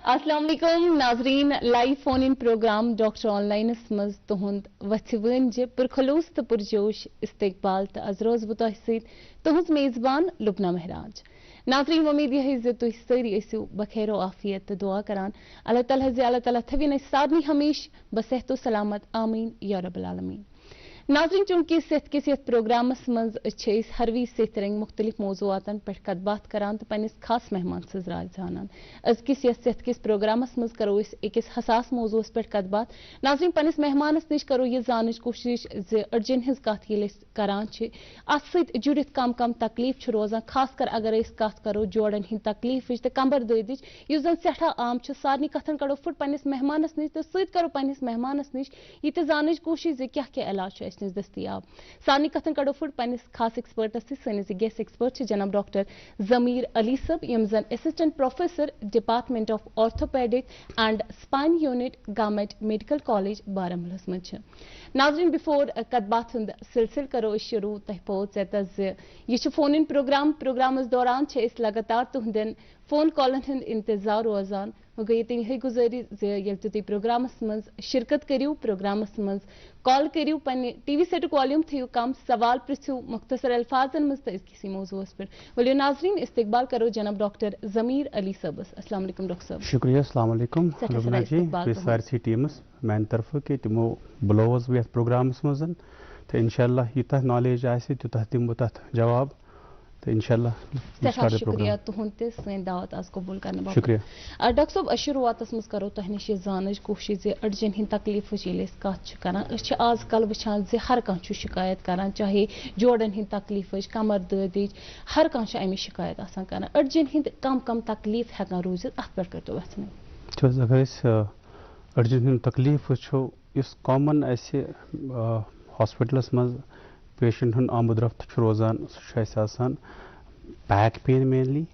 अस्सलाम वालेकुम नाजरीन live phone in programme doctor online मज तुहद वथवन पुरखलूस तो पुरजोश इस्तकबाल तो अज रोज बह तुहज मेजबान लुबना महराज। नाजरीन उम्मीद यह तुम सारी ऐसो बखैर आफियत तो दुआ करान अल्लाह ताला थविन सारनी हमेश बसेहतो सलामत आमीन या रब्बल आलमीन। नाजरीन चूंकि सेहत के सेहत प्रोग्रामस मज हर वी सेहत रंग मुख्तलिफ मौजूआतन पे कत बात करान तो पन्निस खास मेहमान सज राज जानान। अजकिस सेहत किस प्रोग्रामस मज करो अकिस हसास मौजूस पे कत बात। नाजरीन पन्निस मेहमानस निश करो यह जानच कोशिश ज अड़जन हज कत करान अत सत जुड़ित कम कम तकलीफ रोजान, खास कर अगर कत करो जोड़न हिंद तकलीफ तो कंबर दर्दिच युस जन सठा आम सारनी कथन कड़ो फुट पन्निस मेहमानस निश तो सत करो पन्निस मेहमानस निश यह जानच कोशिश ज क्या क्या इलाज नश दस्तियाब। सारनी कथन कड़ो फुट पन्निस खास एक्सपर्टस सनिस गेस्ट एक्सपर्ट जनाब डॉक्टर जमीर अली सब यम जन assistant professor department of orthopaedic and spine unit government medical college बारामूलास मज। नाजरीन बिफोर कतबात हुंद सिलसिल करो शुरू तह पोच यह फोन इन प्रोग्राम दौरान लगातार तुहंदन फोन कॉलन हंद इंतजार रोजान। गई यह गुजारिश ये तुम प्रोग्रामस मज शिरकत करियो, प्रोग्रामस मज कॉल करियो, पन्ने टीवी सेटुक वॉल्यूम थो कम, सवाल पृछो मुख्तसर अल्फाजन मज तो किसी मौजूस पर। बोलियो नाजरीन इस्तकबाल करो जनाब डॉक्टर जमीर अली सबस। अस्सलाम वालेकुम डॉक्टर साहब। शुक्रिया। अस्सलाम वालेकुम लुबना जी सारी टीम्स मान तरफ कि तिमो बुलोवस भी प्रोग्रामस मज तो इंशाल्लाह यूत नॉलेज आए तूत दिमो तथ जवाब तो इंशाल्लाह शुक्रिया तुहद सन दावत आज कबूल करने। शुक्रिया डॉक्टर साहब शुरुआत मज करो तह नश जानच कोशिश अड़जन हिंद तकलीफ कत करान आजकल वुचान हर कह शिकायत करान, चाहे जोड़न हिंद तकलीफ कमर दर्दिच हर कह अमि शिकायत करान। अड़जन हिंद कम कम तकलीफ हेकान रूजित अत पे करो वथन। अगर अड़जन हिंद तकलीफ वो कॉमन हॉस्पिटलस मज पेशेंट हन आमद रफ्त रोजान सह back pain mainly,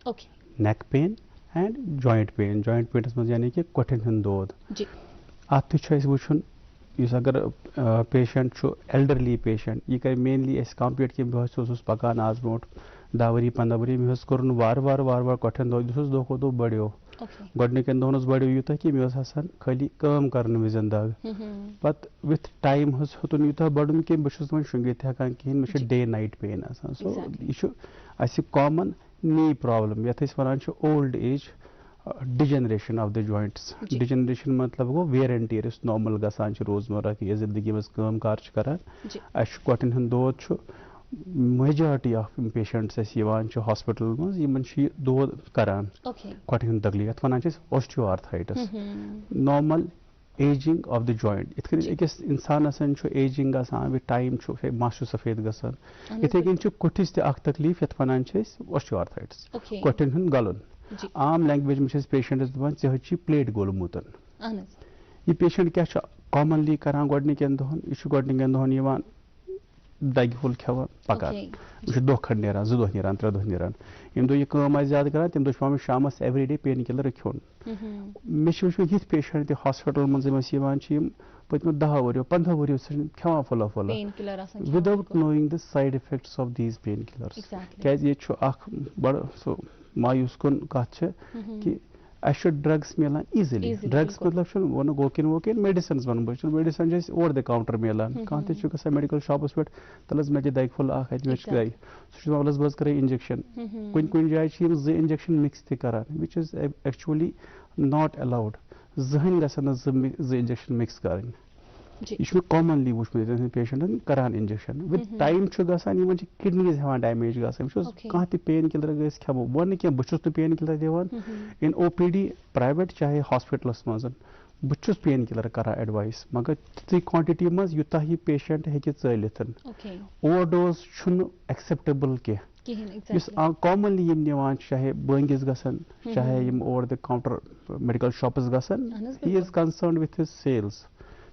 neck pain and joint pain. Joint penis मज यानी कि कोठन हंद दौद अत वुन अगर पेशेंट एल्डरली पेशेंट यह कर मेनली कंपेयर कि बहुत पकान आज ब्रो 10 वरी 15 वरी मे कोर वार वार वार वार कोठन दौद दो खो दो बढ़ो गोडनिकन दोहन बढ़ो यूत कि मे खाली काम करने विजन दग पत विथ टाइम होतन यूत बढ़न कि बहुत शुंगित हेकान कहें मे डे नाइट पेन आसान। सो यह कॉमन नी प्रॉब्लम ये वन old age degeneration of the joints. Degeneration मतलब गो वेयर एंड टीयर नॉर्मल गसान रोजमर्रा की जिंदगी मज काम कार करान कोठन हंद दौद मेजॉरिटी ऑफ पेशेंट्स हॉस्पिटल मज दौद करान कोठन हंद तकलीफ ये वन osteoarthritis normal ageing of the joint. अकिस इंसानस एजिंग विथ टाइम मस सफेद गसान इथे कन कुठिस तकलीफ ये वन ऑस्टियोआर्थराइटिस कोठन हंद गलन। आम लैंग्वेज में पेशेंटस दपान चे प्लेट गोलमुत यह पेशेंट क्या कॉमनली करान गोडनिकन दोहन यह गोडनिकन दोहन दग फुल खेवान पकान यह दो खंड नीरान 2 दह नीरान 3 दह नीरान यम दो यह काम ज्यादा करान तम दो शाम एवरी डे पेन किलर खोन। मे ये पेशेंट हॉस्पिटल मज पत्मो 10 वरियो 15 वरियो खेवान फुला फुला without knowing the side effects of these pain killers क्या बड़ सो मायूस कुन कथ कि ड्रग्स मिलान ईजिली। ड्रग्स मतलब वो गोकिन वोकिन मेडिसिन वन बह मेडिसिन ओवर द काउंटर मिलान कह ग मेडिकल शॉपस पे तलस मे दग फुल मे दग सह बज कर इंजेक्शन कुन कुन जाए 2 इंजेक्शन मिक्स करान which is actually not allowed जहन गसन 2 इंजेक्शन मिक्स कर यह कॉमनली वुचमुत पेशेंटन करान इंजेक्शन विद टाइम गसान किडनीज हेवान डैमेज गसान कह पेन किलर खेमो वन क्या बहुत पेन किलर दिवान इन OPD प्राइवेट चाहे हॉस्पिटलस मज बहुत पेन किलर करा एडवाइस मगर ती क्वांटिटी मज यूत यह पेशेंट हे चलित ओवरडोज एक्सेप्टेबल कह कॉमनली निवान चाहे बंगिस गसन चाहे ओवर द काउंटर मेडिकल शॉपस गसन he is concern with his sales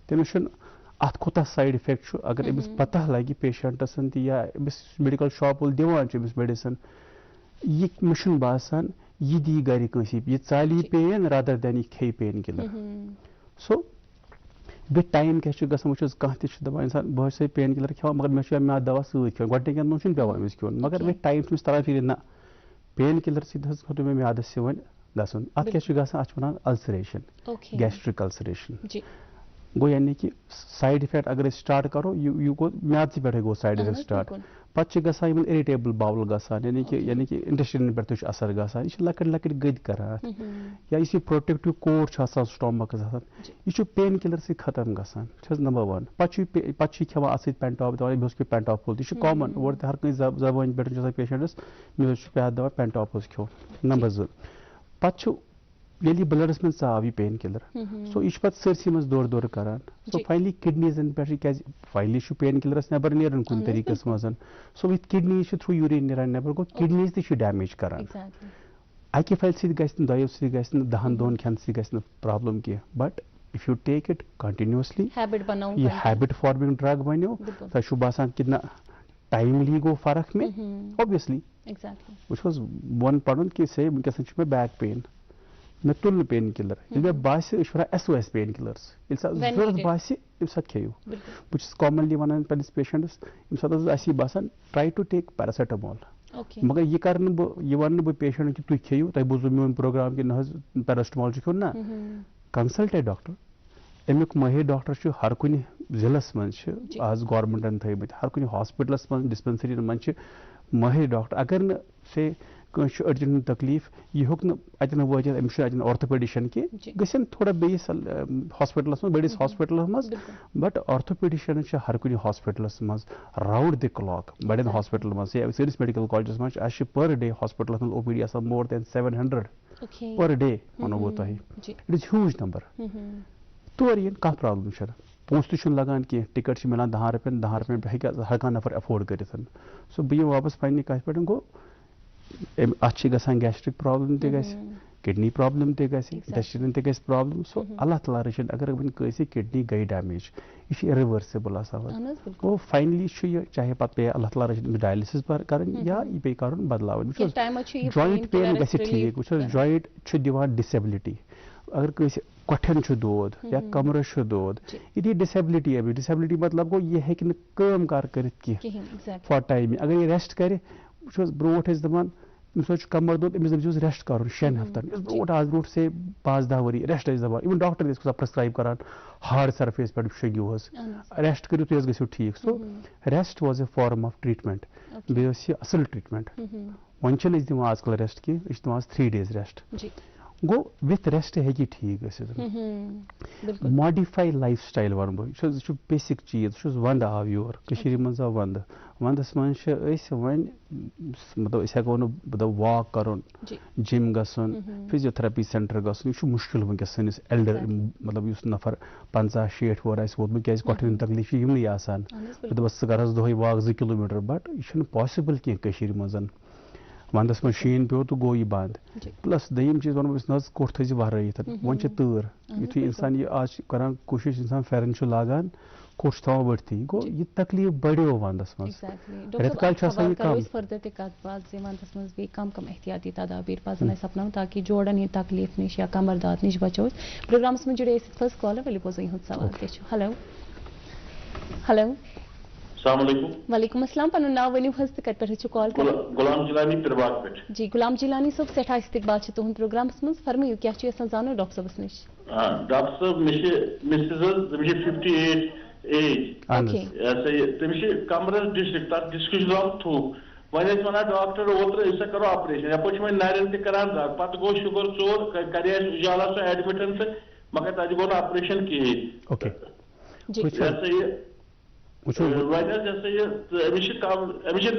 तमिस अत कोता साइड इफेक्ट अगर अमिस पता लगे पेशेंटस या अमिस मेडिकल शॉप वोल दिवान अमिस मेडिसिन यह मे बासान यह दी गर कंसी यह चाली पेन रादर देन यह खे pain killer. So with time क्या गसान कह दपान इंसान बहुत से पेन किलर खेवान मगर मे दवा सत खेन गोडनिकन दोन पे अमिस खेन मगर विथ टाइम तरह फिर ना पेन किलर सत मे म्यादस वन गसन अत क्या गसन अत वनान अल्सरेशन गैस्ट्रिक अल्सरेशन गो यानी कि साइड इफेक्ट अगर स्टार्ट करो यू गो म्यादस पे गो साइड इफेक्ट स्टार्ट पे गसान इरिटेबल बाउल गसान यानी कि इंटेस्टाइन पे असर गसान यह लकट लकट गद करान या इस प्रोटेक्टिव कोट स्टोमक यह पेन किलर से खत्म गसान नंबर वन पे खेवान अत पेंटॉप दवा बे पे पेंटॉप यह कॉमन और हर कहीं जबान पे पेशेंटस मे पे दवा पेंटॉप खो नंबर जो पे ये ब्लडस में आव यह पेन किलर सो यह पे सरसी मज दौर दौर करान सो फाइनली किडनीजन पे क्या फाइनली पेन किलरस नबर नीरान कुन तरीके मज so with kidneys through urine नीरान नबर गो किडनीज तह डैमेज करान अकि फाइल सो दयो सो 10 दोन खेन सो प्रॉब्लम कह but if you take it continuously यह हैबिट फॉर्मिंग ड्रग बनो तह बासान कितना टाइमली गो फर्क में ऑब्वियसली वो वन पढ़ कि से वनकस में बैक पेन मे तुल पेन किलर मे बास SOS पेन किलर्स जरूरत बास तम सात खेव बहुत कॉमनली वन पे पेशेंटस यम सात बासान ट्राई टू टेक पैरासीटामोल मगर यह कर वन बह पेशेंट कि तुम खेव तुम बोजो मोन प्रोग्राम कि न पैरासीटामोल खेन ना कंसल्ट ए डॉक्टर अमुक माहिर डॉक्टर हर कुन जिलस मज आज गवर्नमेंटन थमित हर कुन हॉस्पिटलस मज डिस्पेंसरी मज माहिर डॉक्टर अगर न से अड़जन तकलीफ यह होक अतन वजह अमिस अतन ऑर्थोपेडिशन की गन थोड़ा बेस हॉस्पिटलस मज बड़िस हॉस्पिटलस मज बट ऑर्थोपेडिशन हर कुन हॉस्पिटलस मज राउंड द क्लॉक बड़न हॉस्पिटल मज सानिस मेडिकल कॉलेजस मज पर डे हॉस्पिटलस मज OPD more than 700 per day वनो बह तुम इट इज ह्यूज नंबर तौर इन कह प्रॉब्लम पोस तो लगान कह टिकट मिलान 10 रुपयन पे हर नफर अफोर्ड कर सो बह वापस पे कथ पे गो अत gastric problem kidney problem intestine problem so Allah ताला रचन अगर वन कैसे किडनी गई डैमेज यह इरिवर्सिबल गो फाइनली चाहे पे पे अल्लाह ताला रचन डायलिसिस पर कर या यह पे कर बदलावन जॉइंट पेन गि ठीक वो जॉइंट दिवान डिसेबिलिटी अगर कैसे कठन दौद या कमरस दौद यह डिसेबिलिटी डिसेबिलिटी मतलब गो यह हेक काम कार कर फॉर टाइम अगर यह रेस्ट करे ब्रोट दपान अमिस कमर दौद अमिस रेस्ट कर 6 हफ्तन ब्रोट आज ब्रोट से 5-10 वरी रेस्ट दपान इवन डॉक्टर प्रिस्क्राइब करान हार्ड सरफेस पे शगियो रेस्ट करो तुम गो ठीक so rest was a form of treatment बे असल ट्रीटमेंट वन दिवान आजकल रेस्ट की 3 डेज रेस्ट गो विथ रेस्ट हे ठीक मॉडिफाई लाइफ स्टाइल वन बह बेसिक चीज वंद आव योर मज आव वंदस मज वन मतलब हेको न वॉक कर जिम गसन फिजियोथेरेपी सेंटर गसन यह मुश्किल वनकस सनिस एल्डर मतलब नफर 50-60 वर वोतमुत क्या कठिन तकलीफ यमन आसान दस कर दोहे वॉक 2 किलोमीटर बट यह पॉसिबल कह मज वंदस में शीन पे तो गो यह बंद प्लस दयम चीज वन नज कोट थी वहराइत वन तूर यु इंसान यह आज करान कोशिश इंसान फेरन लागान कोट थवान बढ़ती गो यह तकलीफ बढ़ो वंदस मज रेतकाल कम कम एहतियाती तदाबीर पजन अपनान ताकि जोड़न हंद तकलीफ नश या कमर दाद नश बचो प्रोग्रामस में जुड़े फर्स्ट कॉल वली बोजो यह सवाल हेलो हेलो वालेकुम अस्सलाम पन नाव वनु हज कत पे कॉल कर गुलाम जिलानी पिरबाग पे जी गुलाम जिलानी सब सेठा इस्तकबाल तुहद प्रोग्रामस मज फरमाइयो क्या जानो डॉक्टर साहबस नश डॉक्टर साहब मिसेस 58 एज तमिस कमरस डिस्ट्रिक्ट तक डिस्क थूक वन वन डॉक्टर ओतर इस करो ऑपरेशन यप नारन तरान दाग पे गो शुगर चोर कर उजाला सो एडमिट मगर तक गो ऑपरेशन कहें वन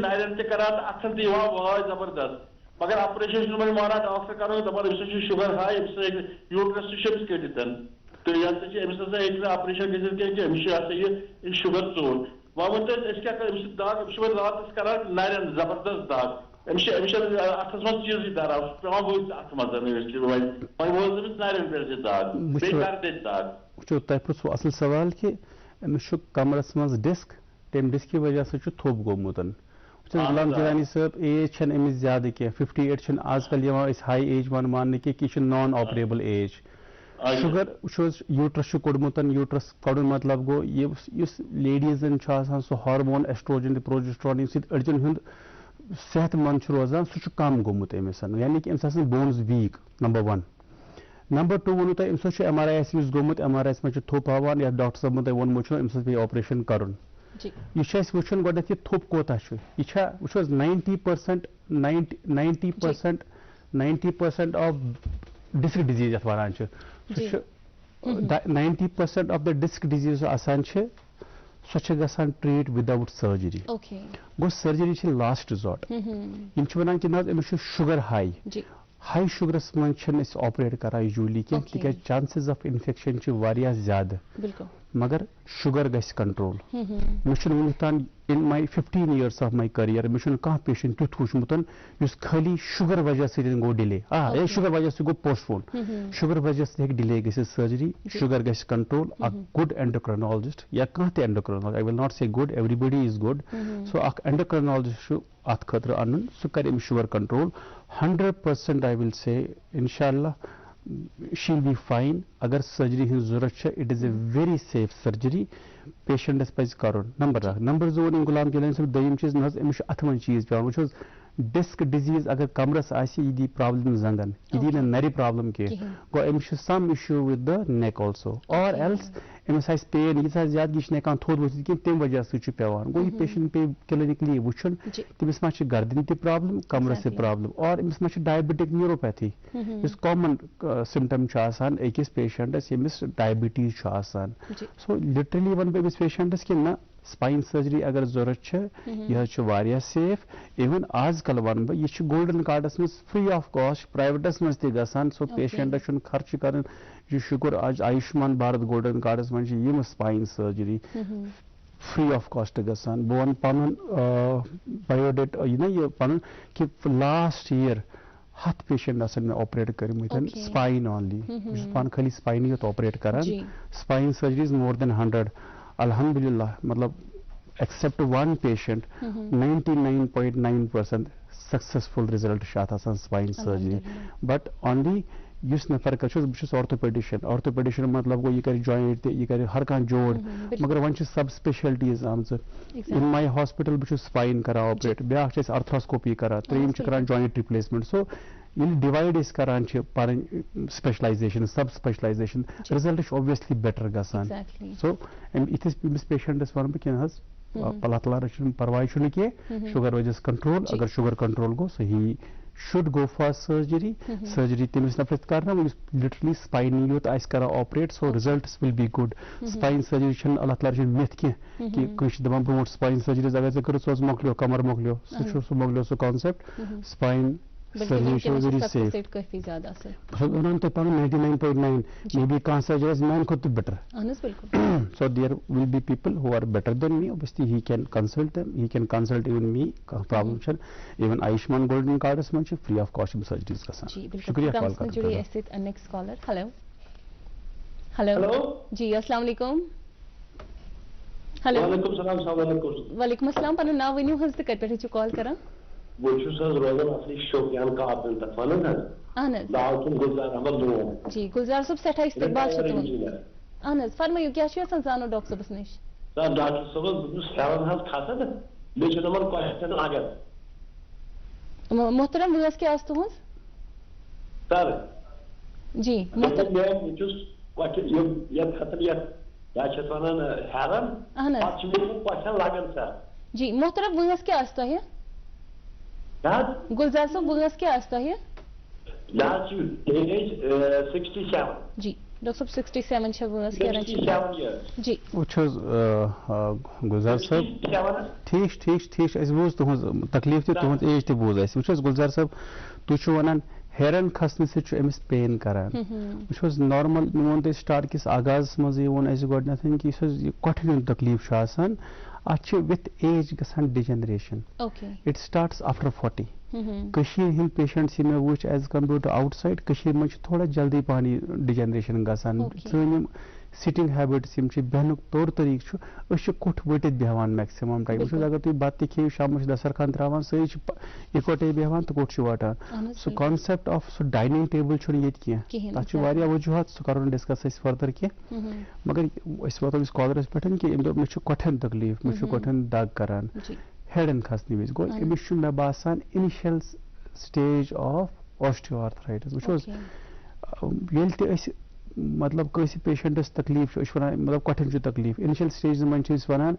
नारन तरान अथन वाज जबरदस्त मगर ऑपरेशन माना डॉक्टर करो दपान शुगर हाई यूट्रस कटित तो यह ऑपरेशन गमिस शुगर चोर वह वन क्या दाग रात करान नारन जबरदस्त दाग अथस मज चीज दराव पे अथ मज वो नारन पे दाग दाग तह पृथ्व असल सवाल कि अमिस कमरस मज डिस्क तम डिस्क की वजह से थोप गोमुत गुलाम जिलानी साहब एज अमिस ज्यादा कह 58 आजकल हाई एज वन मान कि non operable age sugar uterus कोड़मुत यूट्रस कड़न मतलब गो लेडीजन सो हार्मोन एस्ट्रोजन प्रोजेस्टेरोन अड़जन सेहतमंद रोजान सह कम गोमुत अमिस यानी कि अमिस बोन्स वीक नंबर 1 नंबर 2 वो तुम अमिस MRI गोमुत MRI मज थोप हावान या डॉक्टर साहब तुम वोनमो अमिस पे ऑपरेशन कर यह वुचन गोड यह थोप कोता यह वो 90% ऑफ डिस्क डिजीज अत वन 90% ऑफ द डिस्क डिजीज आसान सो गसान ट्रीट विदाउट सर्जरी गो सर्जरी लास्ट रिजॉर्ट वन कि अमिस शुगर हाई शुगरस मज ऑपरेट कर यूजली क्या चांसेस ऑफ इन्फेक्शन ज्यादा मगर शुगर गस कंट्रोल मे तान इन माई 15 years ऑफ माई करियर मे कह पेशेंट तुथ वुचमुत खाली शुगर वजह से गो डिले शुगर वजह से गो पोस्टपोन शुगर वजह से डिले ग सर्जरी शुगर गस कंट्रोल अ गुड एंडोक्राइनोलॉजिस्ट या कह endocrinologist I will not say good everybody is good so a endocrinologist अत खतर अन सह कर sugar control 100% I will say इंशाल्लाह she will be fine अगर सर्जरी हज जरूरत it is a very safe surgery patients पज कर नंबर 2 गुलाम गिलानी साहब दयम चीज अमिस अथ मन चीज पे वो डिस्क डिजीज अगर कमरस यह दी प्रॉब्लम जंगन यह दी नर प्रॉब्लम कह गो अमिस some issue with the neck also और एल्स अमिस पेन यीजा ज्यादा यह हेकान थोद वथित कह तम वजह पेवान गो यह पेशेंट पे क्लिनिकली वुचन तमिस मा गर्दन तह प्रॉब्लम कमरस तह प्रॉब्लम और अमिस मा diabetic neuropathy is common symptom अकिस पेशेंटस यमिस डायबिटीज सो लिटरली वन अमिस पेशेंटस कि ना स्पाइन सर्जरी अगर जरूरत यह सेफ इवन आजकल वन बह गोल्डन कार्डस मज फ्री ऑफ कॉस्ट प्राइवेटस मज तसान सो पेशेंटस खर्च कर शुक्र आज आयुष्मान भारत गोल्डन कार्डस मज spine surgery free of cost गसान बह वन पन बायोडेट यह पन कि लास्ट ईयर 10 पेशेंट मे ऑपरेट कर स्पाइन ऑनली पान खाली स्पाइन योत ऑपरेट कर spine surgery is more than 100 अल्हम्दुलिल्लाह मतलब except one patient 99.9% successful result spine surgery but only इस नफर कर बहुत ऑर्थोपेडिशियन मतलब गो यह कर जॉइंट यह कर हर कह जोड़ मगर वन सब स्पेशलिटीज आम इन माई हॉस्पिटल बहुत स्पाइन कर ऑपरेट ब्या अर्थोस्कोपी कर त्रेम कर जॉइंट रिप्लेसमेंट सो ये डिवाइड करान पन स्पेशलाइजेशन सब स्पेशलाइजेशन रिजल्ट ऑब्वियसली बेटर गसान सो इथिस पेशेंटस वन बह कि अल्लाह ताला रचन परवाह कह शुगर वजह कंट्रोल अगर शुगर कंट्रोल गो so he should go for surgery तमिस नफर कर लिटरली स्पाइन योत कर operate so results will be good spine surgery Allah ताला मिथ कह कि कह दपान ब्रो स्पाइन सर्जरी अगर कर सो मोकलो कमर मोकलो सह मोकलो so concept spine surgery very safe काफी ज्यादा वन तो 99.9 मे बी कह सर्जरी मान खुद better so there will be people who are better than me obviously he can consult them he can consult even me problem chal even Ayushman golden cards man free of cost surgeries ka शुक्रिया call करने के लिए ऐसे next caller hello जी अस्सलाम वालेकुम hello वालेकुम सलाम सलाम वालेकुम अस्सलाम पन नाव वनियो हज त कट पे कॉल करा वो रोजान असली शोपियान का आपन तक वन अहनज दाव तुम गुलजार अहमद दो जी गुलजार साहब सठा इस्तकबाल तुम अहनज फरमाइयो क्या जानो डॉक्टर साहब नश सर डॉक्टर साहब हेवन हज खाता बे नंबर क्वेश्चन अगर मोहतरम वस क्या तुहज सर जी मोहतरम क्वेश्चन ये खतर ये क्या वन हेवन क्वेश्चन लगन सर जी मोहतरम वस क्या है गुलजार साहब वस क्या है जी डॉक्टर साहब 67 वस क्या जी गुलजार साहब ठीक बोझ तुज तकलीफ तुज एज बोझ गुलजार साहब तुम वन हेरन खसने से अमिस पेन करान नॉर्मल वो तो स्टार्ट किस आगाज मज वो गोडन कि कठिन तकलीफ अत विथ एज गसान degeneration it starts after 40 Kasheer हिंद पेशेंट्स मे वो age compare to outside Kasheer मज थोड़ा जल्दी पानी डिजेनरेशन गसान सन सिटिंग हैबिट्स बेहनुक तौर तरीक कुठ वटित बेहान मैक्सिमम टाइम अगर तुम बत खेव शाम दस्तरखान त्रावान सारी इकटे बेहान तो कुठ वटान so concept of so dining table कह तथ वजूहत सह करो डिस्कस फर्दर कह मगर वो इस कॉलरस पे कि मे कठिन तकलीफ मे कठिन दग करान हेडन खसने विज गो अमिस मे बासान इनिशियल स्टेज ऑफ ऑस्टियोआर्थराइटिस वो मतलब कैसे पेशेंटस तकलीफ मतलब कठिन तकलीफ इनिशियल स्टेज मज वन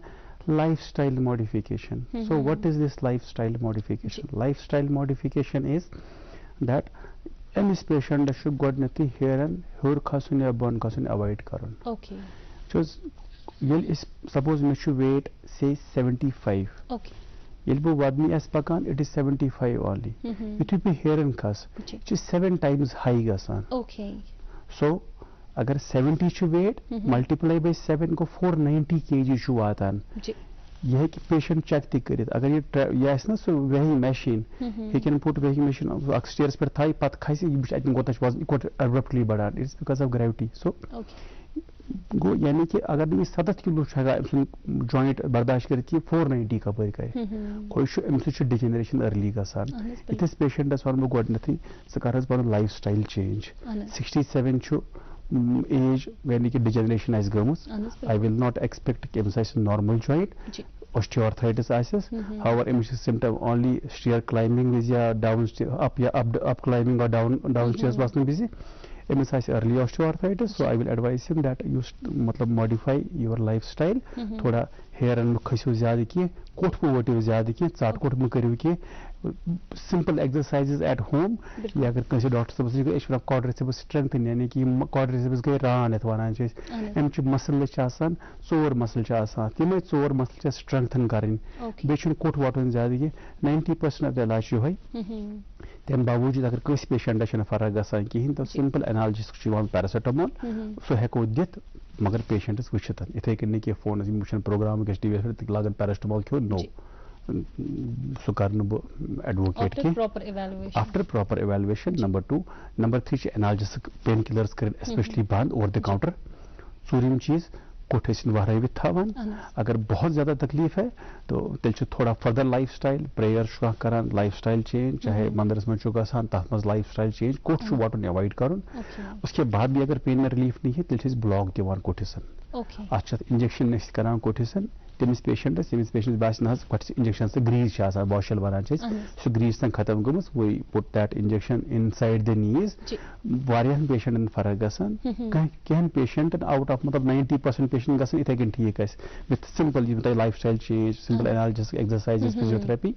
lifestyle modification. So what is this lifestyle modification? Lifestyle modification is that any patient should godnethy hair and hair khasun ya bon khasun avoid karan. Okay. So suppose me should weight say 75. Okay. Yelbo wadmi as pakan it is 75 only. It will be hair and khas. It is 7 times high gasan. Okay. So अगर 70 छु weight multiply by 7 को 490 kg छु वातान यह कि patient check ति करित अगर ये आस ना so weighing machine he can put weighing machine stairs पर थाई पत खसी ये आई थिंक गोतच वाज इक्वल अब्रप्टली बढ़ान it's because of gravity so गो यानी कि अगर ये 7 किलो छगा जॉइंट बर्दाश्त करत 490 का पर करे कोई छु एम छु डिजेनरेशन अर्ली गसान इतस पेशेंट अस वन गोडनथी सकरस पर लाइफस्टाइल चेंज 67 छु age when degeneration has gums I will not expect normal joint osteoarthritis access however emission symptom only stair climbing is ya downstairs up climbing or downstairs was busy MSI early osteoarthritis so I will advise him that you modify your lifestyle thoda hair and khashu zyada ki कोट वोटिव ज़्यादा की चाट coat में करियो कि simple exercises at home या अगर किसी डॉक्टर से बस इस वक्त क्वाड्रिसेप्स स्ट्रेंथन यानी कि क्वाड्रिसेप्स गए रान है वनान एम मसल चोर मसल तमें चोर मसल स्ट्रेंथन करें बे कोट वोटन ज़्यादा कि 90% ऑफ द इलाज यो है तम बावजूद अगर कस पेशेंटस फर्क गसान कहें तो सिंपल एनाल्जेसिक पैरासिटामोल सो हेको दित मगर पेशेंटस वुचित इथे कन कि फोन वुचन प्रोग्राम टीवी पे लागन पैरासिटामोल खो नो सो कर एडवोकेट की after proper evaluation number 2 number 3 analgesic pain killers कर स्पेशली बंद ओवर द काउंटर चूरिम चीज कोठ वहरावित थावन अगर बहुत ज़्यादा तकलीफ है तो तेल थोड़ा फर्दर लाइफस्टाइल प्रेयर करान लाइफस्टाइल चेंज चाहे मंदिरस मज गसान तथ मज लाइफस्टाइल चेंज कोठ वाटन अवॉइड कर उसके बाद भी अगर पेन में रिलीफ नहीं है तेल ब्लॉक दिवान कोठिसन अत इंजेक्शन करान कोठिसन तमिस पेशेंटस बास ना इंजेक्शन से ग्रीज बॉशल वन सो ग्रीज तक खत्म गमस वो put that injection inside the knees वारियान पेशेंटन फर्क गसान कहीं पेशेंटन आउट ऑफ मतलब 90% पेशेंट गसान इथे कन ठीक with simple lifestyle change simple analgesic exercises physiotherapy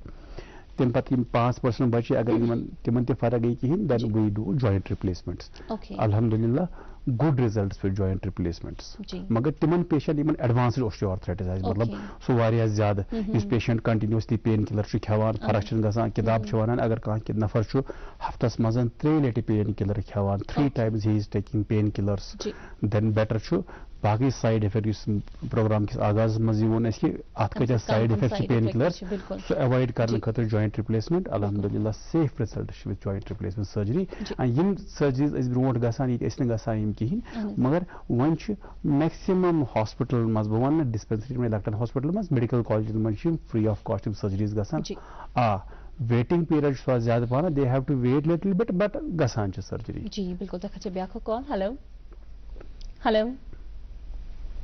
तम पे 5% बचे अगर तिमन फर्क गई कहें then we do joint replacements अल्हम्दुलिल्लाह good results for joint replacements मगर तिमन पेशेंट इन एडवांस्ड ऑस्टियोआर्थराइटिस मतलब सो वारिया ज्यादा इस पेशेंट कंटिन्यूसली पेन किलर खेवान फर्क गसान किताब वन अगर कह नफर हफ्तस मज 3 लटि पेन किलर खेवान 3 times he is taking pain killers then better बाकी साइड इफेक्ट प्रोग्राम किस आगाज मज वो अत कत side effect pain killers so avoid करने खतर जॉइंट रिप्लेसमेंट अल्हम्दुलिल्लाह safe result with joint replacement surgery यम सर्जरीज ब्रोट गसान गसान कहें मगर वन मैक्सिमम हॉस्पिटल मज बह वन डिस्पेंसरी में लकटन हॉस्पिटल मज मेडिकल कॉलेज मज फ्री ऑफ कॉस्ट सर्जरीज गसान वेटिंग पीरियड ज्यादा पाना they have to wait little bit but गसान सर्जरी जी बिल्कुल तक ब्याख कॉल हेलो हेलो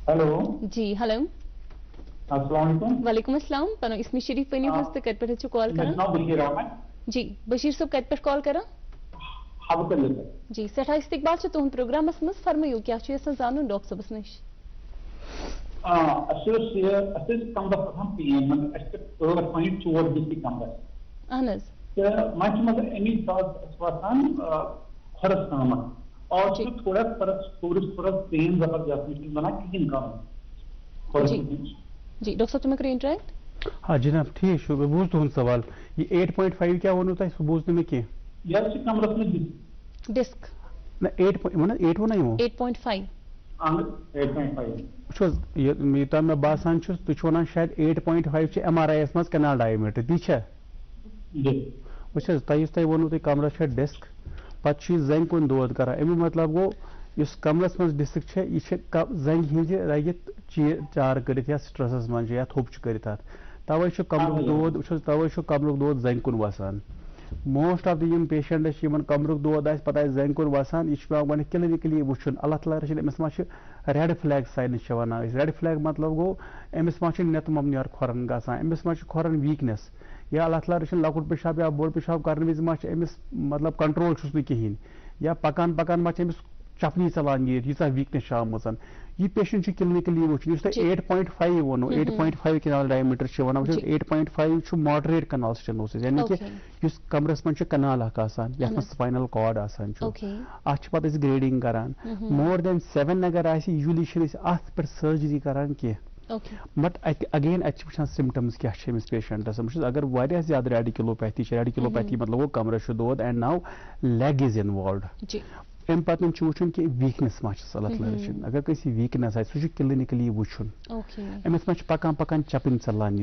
हेलो जी हेलो अस्सलाम वालेकुम वालेकुम अस्सलाम पनो इसमें शरीफ पनी हस्त कट पे छु कॉल करा मैं बशीर अहमद जी बशीर सब कट पे कॉल करा जी सठा इस्तकबाल छ तुम प्रोग्राम मस फरमायो क्या छु यस जानू डॉक्टर सबस नश असिस कम द हम पीएम मन except over point toward this कम्बस अनस मच मगर एनी दर्द अस्वासान खरस नामा और थोड़ा थोड़ा पेन जबरदस्त बना किन काम जी डॉक्टर साहब तुम्हें इंटरेक्ट हाँ जनाब ठीक शुक्र बूझ तो सवाल ये 8.5 क्या होना था इसको बूझने में क्या यार से कम रखने डिस्क ना 8 मतलब 8 होना ही वो 8.5 8.5 छो ये मीता में बासान छो तो छोना शायद 8.5 छ एमआरआई एस मस कैनाल डायमीटर ती छ जी वछ तय वोनु ते कमरा छ डिस्क पी जंग कुन दोद कर अमु मतलब गो इस कमरस मज डिस्क यह जंग हिंज रगित चार कर स्ट्रेसस मज या थोप कर तवे कमरुक दोद तवे कमरुक दोद जंग कुन वसान मोस्ट ऑफ द पेशेंट कमरुक दोद पता जंग कुन वसान यह पे क्लिनिकली वुचन अल्लाह ताला रचिन अमिस मा रेड फ्लैग साइनस वनान। रेड फ्लैग मतलब गो अमिस मा नेत ममनियार खोरन गसान, अमिस मा खोरन वीकनेस, या अल्लाह ताला लकुट पेशाब या बोड़ पेशाब करने विज मा अमिस मतलब कंट्रोल कहें, या पकान पकान मा अमिस चपनी चलान यीचा वीकनेस आम। यह पेशेंट क्लिनिकली वो 8.5 वो 8.5 कनाल डायमीटर वन 8.5 मॉडरेट कनाल स्टेनोसिस, यानी कि कमरस मन कनाल ये स्पाइनल कॉर्ड अत ग्रेडिंग करान। मोर देन 7 अगर यूजली अत पे सर्जरी करान कह, बट अगेन अ सिम्टम्स क्या पेशेंटस अगर वारिया ज्यादा रेडिकुलोपैथी मतलब वो कमरस दोद and now leg is involve. अम पतन वुचन कि वीकनेस मा अगर कैसे वीकनेस सह क्लिनिकली वुचन अमिस मा पकान पकान चपन चलान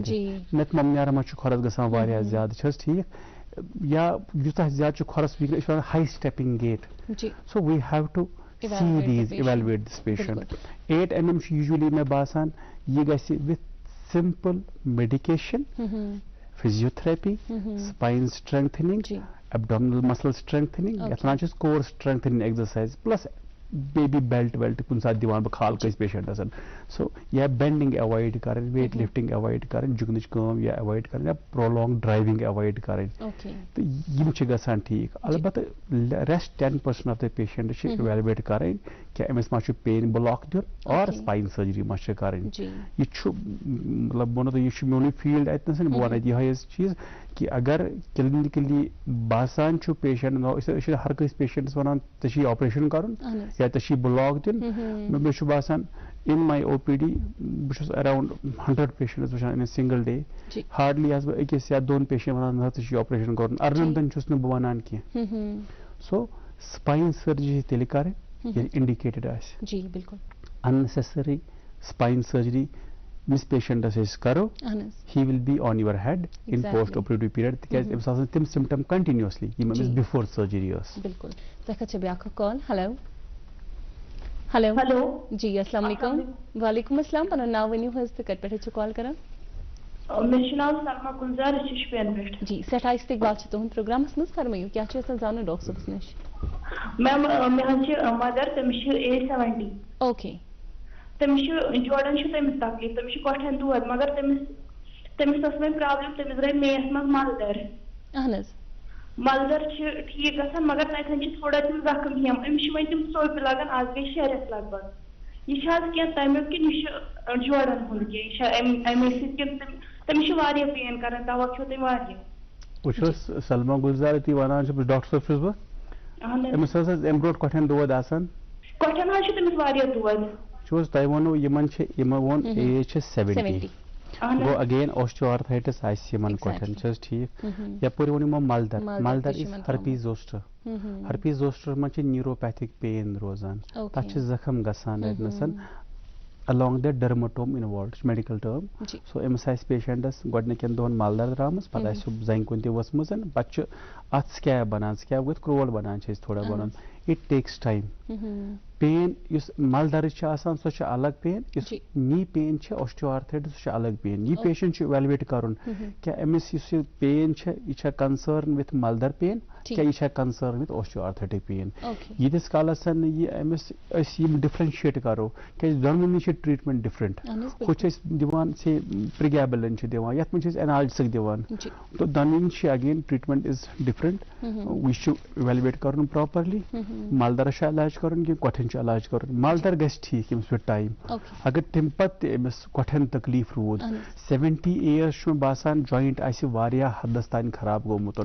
नत ममनियार मा खोरस गसान वारिया ज्यादा ठीक, या यूता ज्यादा खोरस weakness high stepping gait. So we have to see these, evaluate this patient. 8 mm usually में बासान ये गैसे with simple medication, physiotherapy, spine strengthening, abdominal muscle strengthening, या core strengthening exercise plus baby belt कुन साथ दिवान खाल कस पेशेंटस। सो या bending avoid कर, weight lifting avoid कर, जुगनच काम या अवॉइड कर, या प्रोलॉन्ग ड्राइविंग अवॉइड कर, तो यम गसान ठीक। अलबत्त rest 10% of the patient evaluate कर क्या अमिस मा पेन ब्लॉक दिन और स्पाइन सर्जरी मा कर। यह मतलब वो तो मोन फील्ड अतन बह वन यह चीज कि अगर क्लिनिकली बासान पेशेंट हर कस पेशेंटस वन ऐ ऑपरेशन कर या ते ब्लॉक दिन, मे बासान इन माई OPD बहुत अराउंड 100 पेशेंट्स वुचान इन सिंगल डे, हार्डली बह अकिस या 2 पेशेंट वन ऐ ऑपरेशन कर, अर्नंदन बह वन कह। सो स्पाइन सर्जरी तेल कर indicated unnecessary spine surgery miss patients करो, he will be on your head in post operative period because अमिस आसान तिम सिम्टम कंटिन्यूअसली बिफोर सर्जरी। बिल्कुल तक ब्याक कॉल। हेलो हेलो हेलो जी अस्सलाम वालेकुम। वालेकुम अस्सलाम, पन नाव वनियो हज त कट पे कॉल करन। मे नाम सलमा गुलजार शुपियन पे जी सठा इस्तकबाल तुहद प्रोग्रामस मज फरमाइयो क्या जान डॉक्टर साहब नश। मैम मे मदर तमिस एज 70 ओके तमिस जोड़न तमिस तकलीफ तमिस कोठन दौद मगर तमिस प्रॉब्लम तमिस गई मेस मज मलदर मलदर ठीक गसान मगर तथन थोड़ा तम जख्म हम अमिस वन तम सोप लगान आज गई 6 रेत लगभग यह क्या तमुक कि जोड़न हुंद कि तमिस पेन कर दवा खो तुम वो सलमा गुलजार ती वन डॉक्टर साहब अमिस अम ब्रो कोठन दौद आसान कोठन तमिस दौद तह वो वोन एज 70 गो अगेन ऑस्टियोआर्थराइटिस कोठन ठीक, यपर वो मलदर is herpes zoster, herpes zoster मे न्यूरोपैथिक पेन रोजान तथ जख्म गसान along the dermatome involved medical term. So अमिस पेशेंटस गोडनिकन दोन मलदर द्रामस पे जंग कुन वसम पे अत स्कैब बनान, स्कैब गो क्रोल बनान थोड़ा बनान, इट टेक्स टाइम। पेन मलदर सह अलग पेन, नी पेन ऑस्टियोआर्थराइटिस अलग पेन। यह पेशेंट इवेलुएट कर क्या अमिस पेन यह कंसर्न विथ मलदर पेन क्या यह concern with ऑस्टियोआर्थराइटिक pen. यीस कालस Amish differentiate करो क्या दोनों ट्रीटमेंट डिफरेंट हो दिवान से प्रिगैबलिन दिवान ये मुझे एनाल्जिक दिवान, तो दोनों again treatment is different. We should evaluate कर प्रॉपरली मलदर इलाज कर कि कोठन इलाज कर। मलदर गि ठीक अमिस पे टाइम अगर तम पे अमिस कोठन तकलीफ रूद 70 ईयर्स बासान जॉइंट हदस तान खराब गोमुत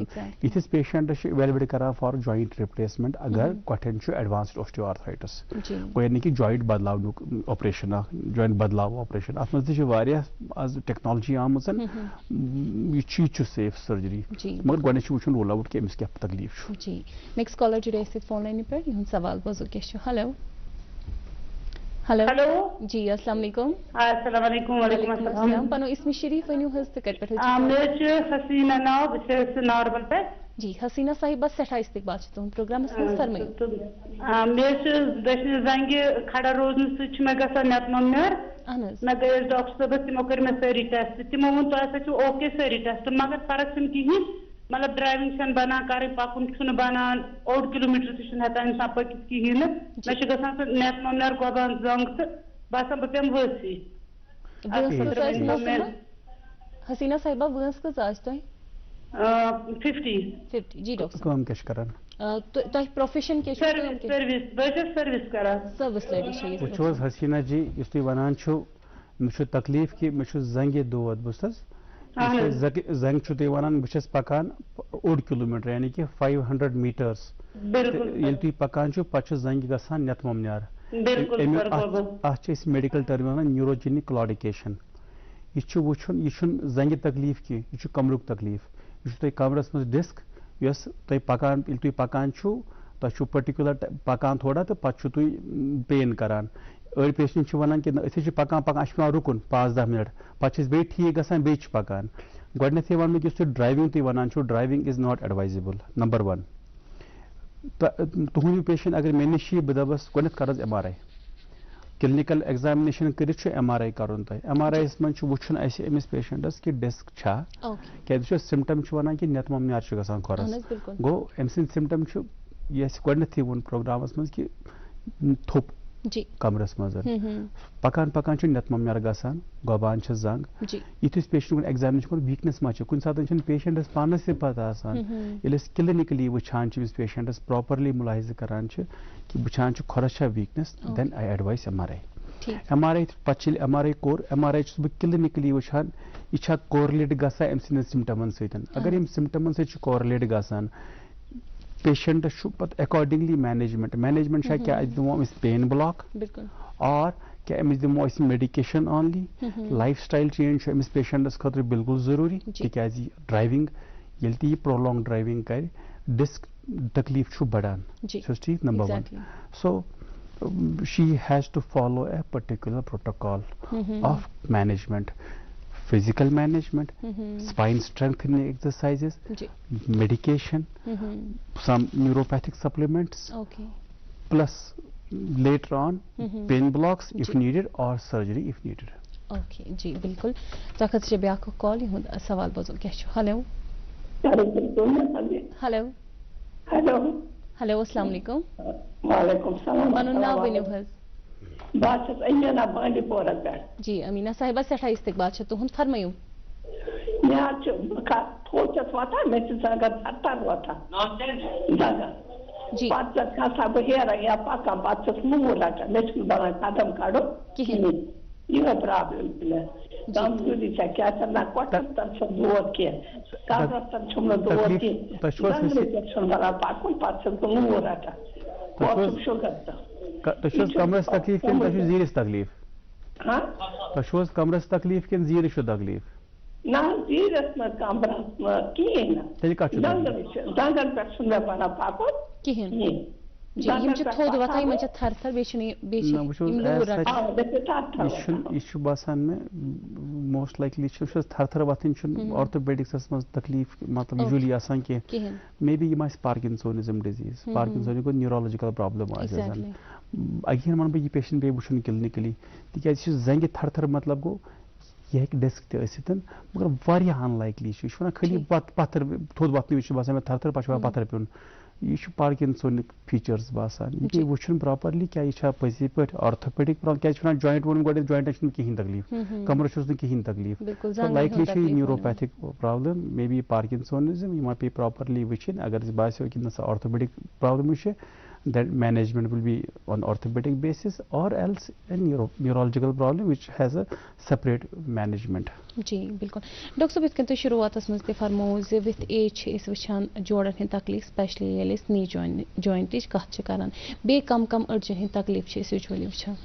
इथिस पेशेंटस इवेलुएट कर फॉर जॉइंट रिप्लेसमेंट अगर कोठन एडवांस्ड ऑस्टियोआर्थराइटिस गो यानी कि जॉइंट बदलाव ऑपरेशन जॉइंट बदलाव ऑपरेशन अत मज आज टेक्नोलॉजी आम यह सेफ सर्जरी मगर गोड वो रूल आउट कि अमिस क्या तकलीफ। जी नेक्स्ट कॉलर जुड़े फोन लाइन पे यह सवाल मौजू क्या। हेलो हेलो हेलो जी अस्सलाम वालेकुम। अस्सलाम वालेकुम। वालेकुम अस्सलाम। पनो इसमें शरीफ वनियो हज त कट पे मे हसीना नाव बस नारबल पे जी हसीना साहिब बस सठा इस्तकबाल तुहद प्रोग्रामस मज फरमाइयो। मे दशन जंग खड़ा रोजन सह गसान नेत ममनर मे गई डॉक्टर साहब तमो कर मे सारी टेस्ट तमो वो तुम ओके सारी टेस्ट मगर फर्क कहें मतलब ड्राइविंग छन बना कर पकुन छुन बनान 8 किलोमीटर छन हतान इंसान पकित किहिन मे छ गसान सो नेत ममनर गोबान जंग त बस अब पेम वसी हसीना साहिबा वंस का आज तो 50 जी डॉक्टर काम कैश करन तो प्रोफेशन के सर्विस बस सर्विस करा सर्विस लेडी छै वो हसीना जी इस तुम वनान छो मुझे तकलीफ कि मुझे जंगे दोद बुस्तस जंग छु तुम वनान बस पकान 8 किलोमीटर यानी कि 500 मीटर्स ये तुम पकान छु पछ जंग गसान नेत ममन्यार मेडिकल टर्म वन न्यूरोजेनिक क्लॉडिकेशन यह वुन यह जंग तकलीफ की यह कमरुक तकलीफ यह कमरस मज डिस्क यस तुम पकान तुम पकान तुम पर्टिकुलर पकान थोड़ा तो पे पेन करान अड़ पेशेंट वन कि अस पकान पकान पे रुकन 5-10 मिनट पे बे ठीक गसान बे पकान गडनथ वन तुम ड्राइविंग तुम वनान driving is not advisable number 1 तुहद पेशेंट अगर मे नश बह दपस गडनथ कर MRI क्लिनिकल एग्जामिनेशन कर MRI कर MRI मन वुन अमिस पेशेंटस कि डिस्क क्या सिम्टम वन कि नेत ममन्यार गसान खोरस गो अम सिम्टम ये गडनथ वो प्रोग्रामस मज कि थोप कमरस मज पकान पकान नेत ममन्यार गसान गोबान जंग युथ पेशेंट एग्जामिनेशन वीकनेस मा कुछ सात पेशेंटस पानस से पता ये क्लिनिकली वुचान पेशेंटस प्रॉपरली मुलाहिज करान कि वुचान खोरस weakness then I advise MRI पे MRI कोर MRI बह क्लिनिकली वुचान यह कोरलेट गसान अम सिम्टमन सतन अगर यम सिम्टमन सत कोरलेट गसान पेशेंटस पत अकॉर्डिंगली मैनेजमेंट क्या दिमो पेन ब्लॉक और क्या अमिस दिमो medication only lifestyle change अमिस पेशेंटस खतर बिल्कुल जरूरी तिकाज ड्राइविंग ये ती प्रोलॉन्ग ड्राइविंग कर डिस्क तकलीफ बढ़ान ठीक number 1 so she has to follow a particular protocol of management, physical management, spine strengthening exercises, medication, some neuropathic supplements, plus later on pain blocks if needed or surgery if needed. Okay, जी बिल्कुल ताकत से ब्याह को call ही सवाल बोलो क्या hello hello hello hello अस्सलाम वालेकुम वालेकुम सलाम मनु नाम वनियो हज बात छ अमीना बांडीपोरा पे जी अमीना साहिबा सठा इस्तकबाल छ तुहन फरमायो या छ का थोच वाता मैं जगह अत्तर वाता जगह जी बात का सब हेरा या पाका बात छ मुला का मैं बना कदम काढो कि ये प्रॉब्लम है दम दूरी से क्या करना क्वार्टर तक सब दुआत के कागज तक छुमलो दुआत के तशवस से सुंदरा पाकुन पाछ तो हो रहा था बहुत शुगर तशवस कमरस तकलीफ के तशवस जीरस तकलीफ हां तशवस कमरस तकलीफ के जीरस तकलीफ ना जीरस में कमरस में की ना तेल का दंगल पर सुंदर बना पाकुन की जी यम छ थोद वताई म छ थर थर बेचनी यह बसान में मोस्ट लाइकली थर थर वतन ऑर्थोपेडिक्स मज तकलीफ मतलब यूजुअली आसान के मे बी यम पार्किंसोनिज्म डिजीज पार्किंसोनिक को न्यूरोलॉजिकल प्रॉब्लम अगेन वन बह यह पेशेंट बे वुन क्लिनिकली तिकाज जंग थर थर मतलब गो यह डिस्क तन मगर वारिया अनलाइकली यह खाली पत्थर थोद वतन बसान मे थर थर पे पत्थर पेन यह पार्किंसोनिक फीचर्स बसान यह वुन प्रॉपरली क्या यह पजी पे ऑर्थोपेडिक प्रॉब्लम क्या जॉइंट वो गो जॉइंट कहीं तकलीफ कमर कहीं तकलीफ likely neuropathic problem may be parkinsonism यह पे प्रॉपरली वुन अगर बासो कि orthopaedic problem that management will be on orthopedic basis or else a neurological problem which has a separate management. जी बिल्कुल डॉक्टर साहब इतकन तो शुरुआतस मज ते फरमो जे विथ एज इस वछान जोड़न हिंद तकलीफ स्पेशली ये नी जॉइंट कत छ करन बे कम कम अड़जन हिंद तकलीफ छ यूजुअली वछान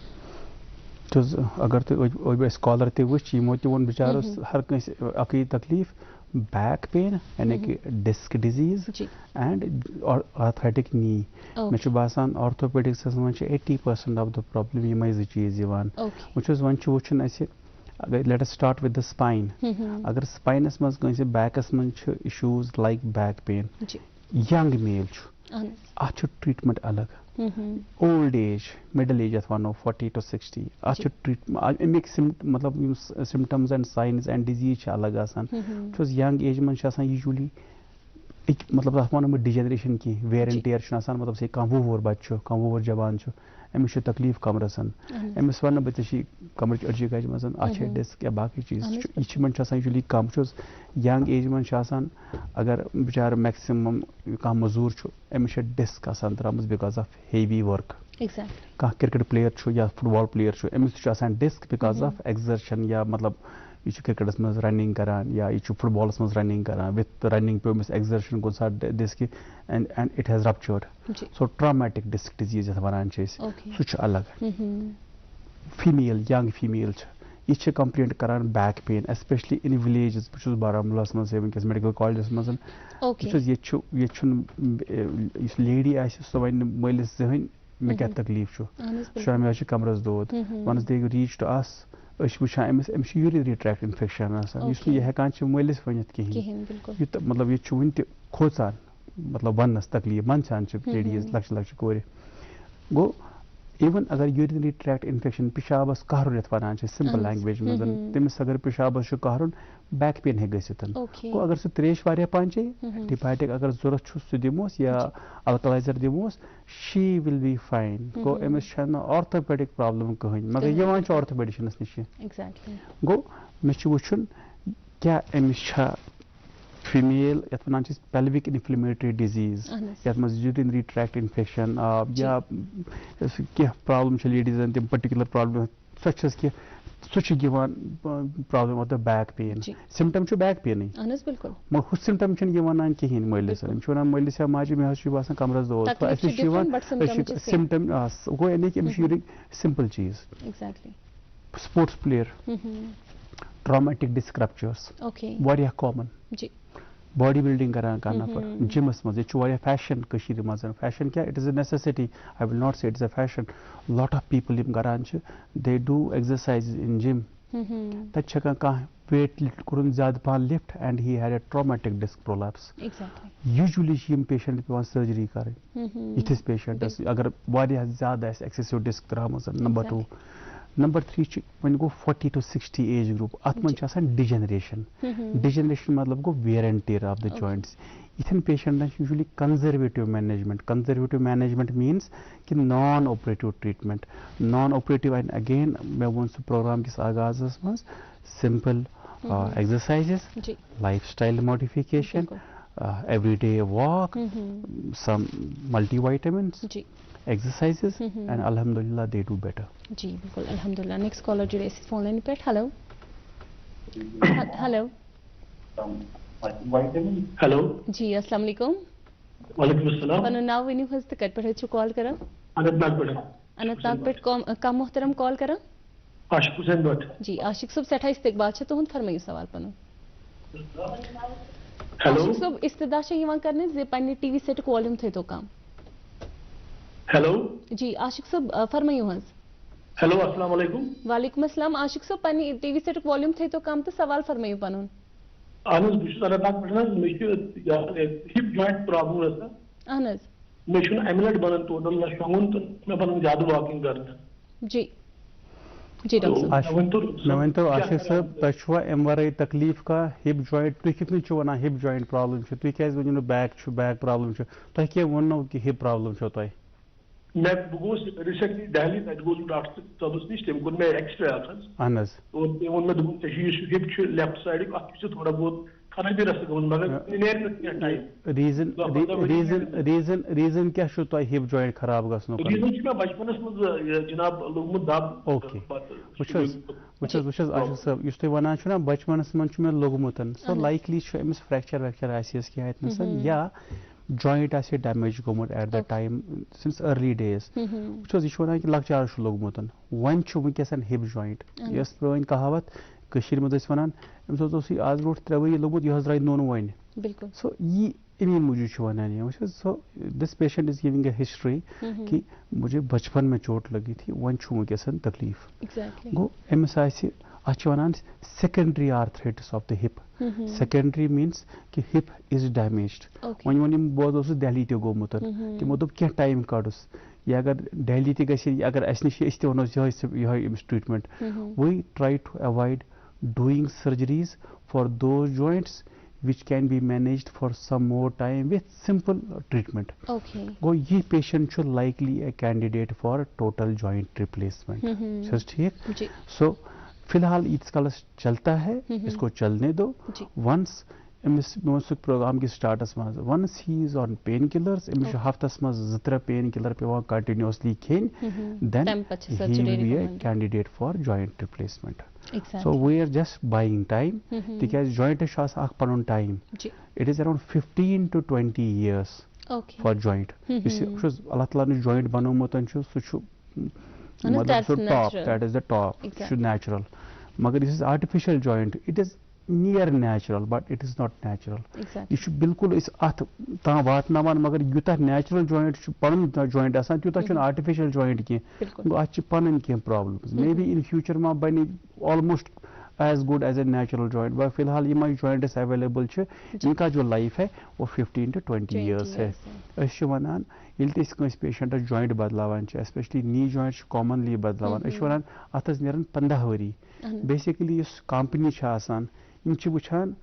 तो अगर तो स्कॉलर ते वछ यमो ते वन बिचारस हर कस अकी तकलीफ बैक पेन यानी कि disc disease and arthritic knee मे बासान ऑर्थोपेडिक्स मज 80% ऑफ द प्रॉब्लम यम चीज वन वुन अगर let us start with the spine अगर स्पाइनस मज कहीं बैकस मज issues like back pain young mail अत ट्रीटमेंट अलग ओल्ड एज मिडल एज वनो 40 to 60 अमिक मतलब symptoms and science and disease अलग यंग एज मज यूजुअली मतलब तक वन डिजेनरेशन की वेयर एंड टेयर मतलब से कह वोर बच्चो कह वोर जवान अमिस तकलीफ कमरस अमिस वन बह कमर अड़जी गज मज अच्छे डिस्क या बाकी चीज यह यूजली कम यंग एज मन अगर बेचार मैक्सिमम कह मजूर अमिस डिस्क द्राम बिकॉज ऑफ हेवी वर्क कह क्रिकेट प्लेयर या फुटबॉल प्लेयर अमिस डिस्क बिकॉज ऑफ एक्सर्शन या मतलब यह क्रिकेटस मज रनिंग करान या यह फुटबॉलस मज रनिंग करान विथ रनिंग पे अमिस एक्सर्शन कुछ disc and it has ruptured so traumatic disc disease वन सह अलग फीमेल यंग फीमेल यह कंप्लेंट करान back pain especially in villages बहुत बारामूला मज वनस मेडिकल कॉलेजस मज लेडी सह वन मलिस जहन मे क्या तकलीफ मे कमरस दौद वनस दे रीच टू अस वुचान अमिस यूरिनरी ट्रैक्ट इन्फेक्शन यह हेकान मलिस वनित कहीं मतलब यह वन खोचान मतलब वनस तकलीफ मंसान लेडीज लक्ष लक्ष कोर गो इवन अगर यूरिनरी ट्रैक्ट इन्फेक्शन पेशाबस कहरुन यथ वन सिंपल लैंग्वेज मज तमिस अगर पेशाबस कहरुन बैक पेन हे गसित गो अगर सह त्रेश वारिया पान चे एंटीबायोटिक अगर जरूरत सह दिमोस या अल्कलाइजर दिमोस शी विल बी फाइन गो अमिस ऑर्थोपेडिक प्रॉब्लम कहीं मगर यह ऑर्थोपेडिशनस निश गो मे वुचुन क्या अमिस फीमेल ये वन पेल्विक इन्फ्लेमेटरी डिजीज ये यूरिनरी ट्रैक्ट इन्फेक्शन या क्या प्रॉब्लम लेडीजन तम पर्टिकुलर प्रॉब्लम सह problem of the back pain symptom back pain मगर हु सिम्टम वन कहीं मलिस वन मलिस या माजे मे बासान कमरस दौद सिम्टम गो यानी कि सिंपल चीज sports player traumatic disc ruptures वारिया कॉमन बॉडी बिल्डिंग करान कह नफर जिमस मज फैशन मज फैशन क्या it is a necessity I will not say it is a fashion lot of people करान they do exercise in gym तक कह वेट लिफ्ट कुन ज्यादा पहन lift and he had a traumatic disc prolapse usually patient पे surgery कर इथिस पेशेंटस अगर ज्यादा excessive disc dram number 2 number 3 वन गो 40 to 60 एज ग्रुप अत मन डिजेनरेशन मतलब गो wear and tear of the joints इथन पेशेंटन यूजुअली कंजर्वेटिव मैनेजमेंट मीन्स कि non operative treatment non operative and again मैं वो प्रोग्राम किस आगाज मज simple exercises lifestyle modification everyday walk some multivitamins exercises and alhamdulillah they do better जी बिल्कुल अल्हम्दुलिल्लाह नेक्स्ट कॉलर जुड़े इस फोन लाइन पे हेलो हेलो हेलो जी अस्सलाम वालेकुम वालेकुम अस्सलाम पन नाव वनी हस्त कट पर छु कॉल करा अनंतनाग पे कम मोहतरम कॉल करा आशिक हुसैन भट्ट जी आशिक सब सेठा इस्तकबाल छ तुहन फरमाइयो सवाल पनो हेलो आशिक सब इस्तदा छ यवान करने जे पन्ने टीवी सेट वॉल्यूम थे तो काम हेलो जी आशिक सब फरमाइयो हंस हेलो अस्सलाम वालेकुम वालेकुम अस्सलाम आशिक सब पन्ने टीवी सेट वॉल्यूम थे तो काम तो सवाल फरमाइयो पनो अनस बुश अनंतनाग पे मे हिप जॉइंट प्रॉब्लम रहा अनस मे एमुलेट बनन टोटल ना शंगुन तो मैं बनन ज्यादा वॉकिंग करना जी जी डॉक्टर मैं वन तो आशिक साहब तछवा एमआरआई तकलीफ का हिप जॉइंट तु कितने छु वना हिप जॉइंट प्रॉब्लम छु तु कैसे वनो बैक प्रॉब्लम छु तो के वनो कि हिप प्रॉब्लम छु तो मैं गोस रिसेंटली दिल्ली तक गोस डॉक्टर तबस निश तम कोन मैं एक्सरे आखस अनस और वो मैं दुगुन हिप छु लेफ्ट साइड को अच्छे थोड़ा बहुत खराबी रस गवन मगर नेर न टाइम रीजन क्या छु तो हिप जॉइंट खराब गसनो रीजन छु मैं बचपनस में जनाब लोगमु दब ओके वुचस आशिक साहब युस तो वना छु ना बचपनस में छु मैं लोगमुतन सो लाइकली छु एमस फ्रैक्चर आसीस की आयतन या जॉइंट आसे डैमेज गोमुत at the time since early days वुचस यह वन कि लक्चार छु लोगमुतन वन छु वनकसन हिप जॉइंट यस प्रोइन कहावत कशीर में वन अम्स आज ब्रो 3 वरी लोगमुत यह द्राय नोन वन बिल्कुल सो ये इमी मूजूद वन so this patient is giving a history कि मुझे बचपन में चोट लगी थी वन छु वनकसन तकलीफ गो अम्स अच्छे वन secondary arthritis of the hip secondary means कि हिप इज डैमेज्ड वन वन बहुत दिल्ली ते गोमुत तमो दोप क्या टाइम काड़ुस या अगर दिल्ली ते गसी अगर अस निश अस वनो यह treatment we try to avoid doing surgeries for those joints which can be managed for some more time with simple treatment. Okay. Go ये patient should likely a candidate for total joint replacement. Just ठीक. So फिलहाल इस कालस चलता है, इसको चलने दो. Once music programme की स्टार्टस में once he is on painkillers Amish हफ्तस में ज़ित्रा painkiller पे वहाँ continuously खेन, then he will be a candidate for joint replacement. Exactly. So we are just buying time because joint is शास आख Panun time. It is around 15 to 20 years for joint. इसी अल्लाह ताला ने joint बनाऊँ तो सुचु मतलब so top, that is the top, should natural. मगर this is artificial joint. It is near natural, but it is not natural. Exactly. You बिल्कुल इस अथ ता बात ना मान मगर युता natural joint पन joint आसान युता artificial joint की वो अच्छी पनन की problems. Maybe in future में बनी almost as good as a natural joint. But फिलहाल ये माई joint is available छ इनका जो life है वो 15 to 20 years है. ऐसे वनान इल्ते इस patient joint बदलावन छ especially knee joint commonly बदलावन. ऐसे वनान अथस निरन 15 वरी. Basically इस company छ आसान इनसे बुझान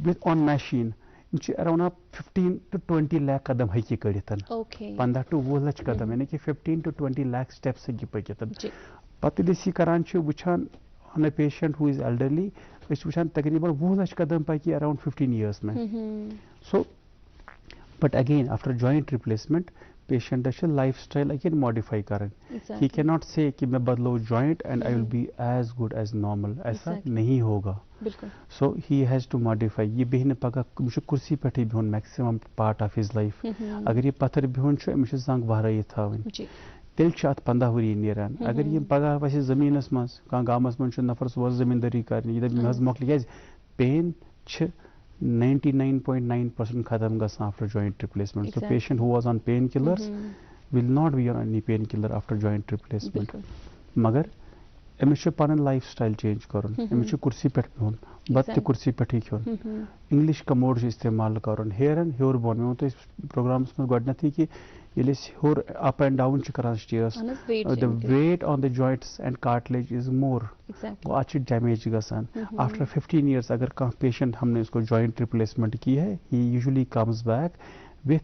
with on machine इनसे around 15 to 20 lakh कदम है कि कड़ितन 15 to 20 लाख कदम यानी कि 15 to 20 lakh steps है कि पकितन पति देसी करान चे बुझान on a patient who is elderly इस बुझान तकरीबन 20 लाख कदम पाकी around 15 years में. So but again after joint replacement patient does lifestyle again modify करें. He cannot say कि मैं बदलो joint and I will be as good as normal. ऐसा नहीं होगा. So he has to modify. ये बेहने पका मुझे कुर्सी पे ठी बिहोन maximum part of his life. अगर ये पत्थर बिहोन शो मुझे सांग बाहर ये था वन. तिल चात 15 वरी निरान. अगर ये पका वैसे ज़मीनस मास कां गामस मन शो नफर सुबह ज़मींदारी करनी. इधर महज मौके लिए pain च 99.9% खत्म गसा after joint replacement. So patient who was on painkillers will not be on any painkiller after joint replacement. मगर अमिश पन lifestyle change करुन. अमिश कुर्सी पे बिहोन बत्ते कुर्सी पे ठीक होन. English का मोड इस्तेमाल करुन. Here and here बोन में तो इस programs में गढ़ना थी कि ये here up and down चकरान stairs. The weight on the joints and cartilage is more. वो अच्छी damage गसान. After 15 years अगर का patient हमने इसको joint replacement की है, he usually comes back with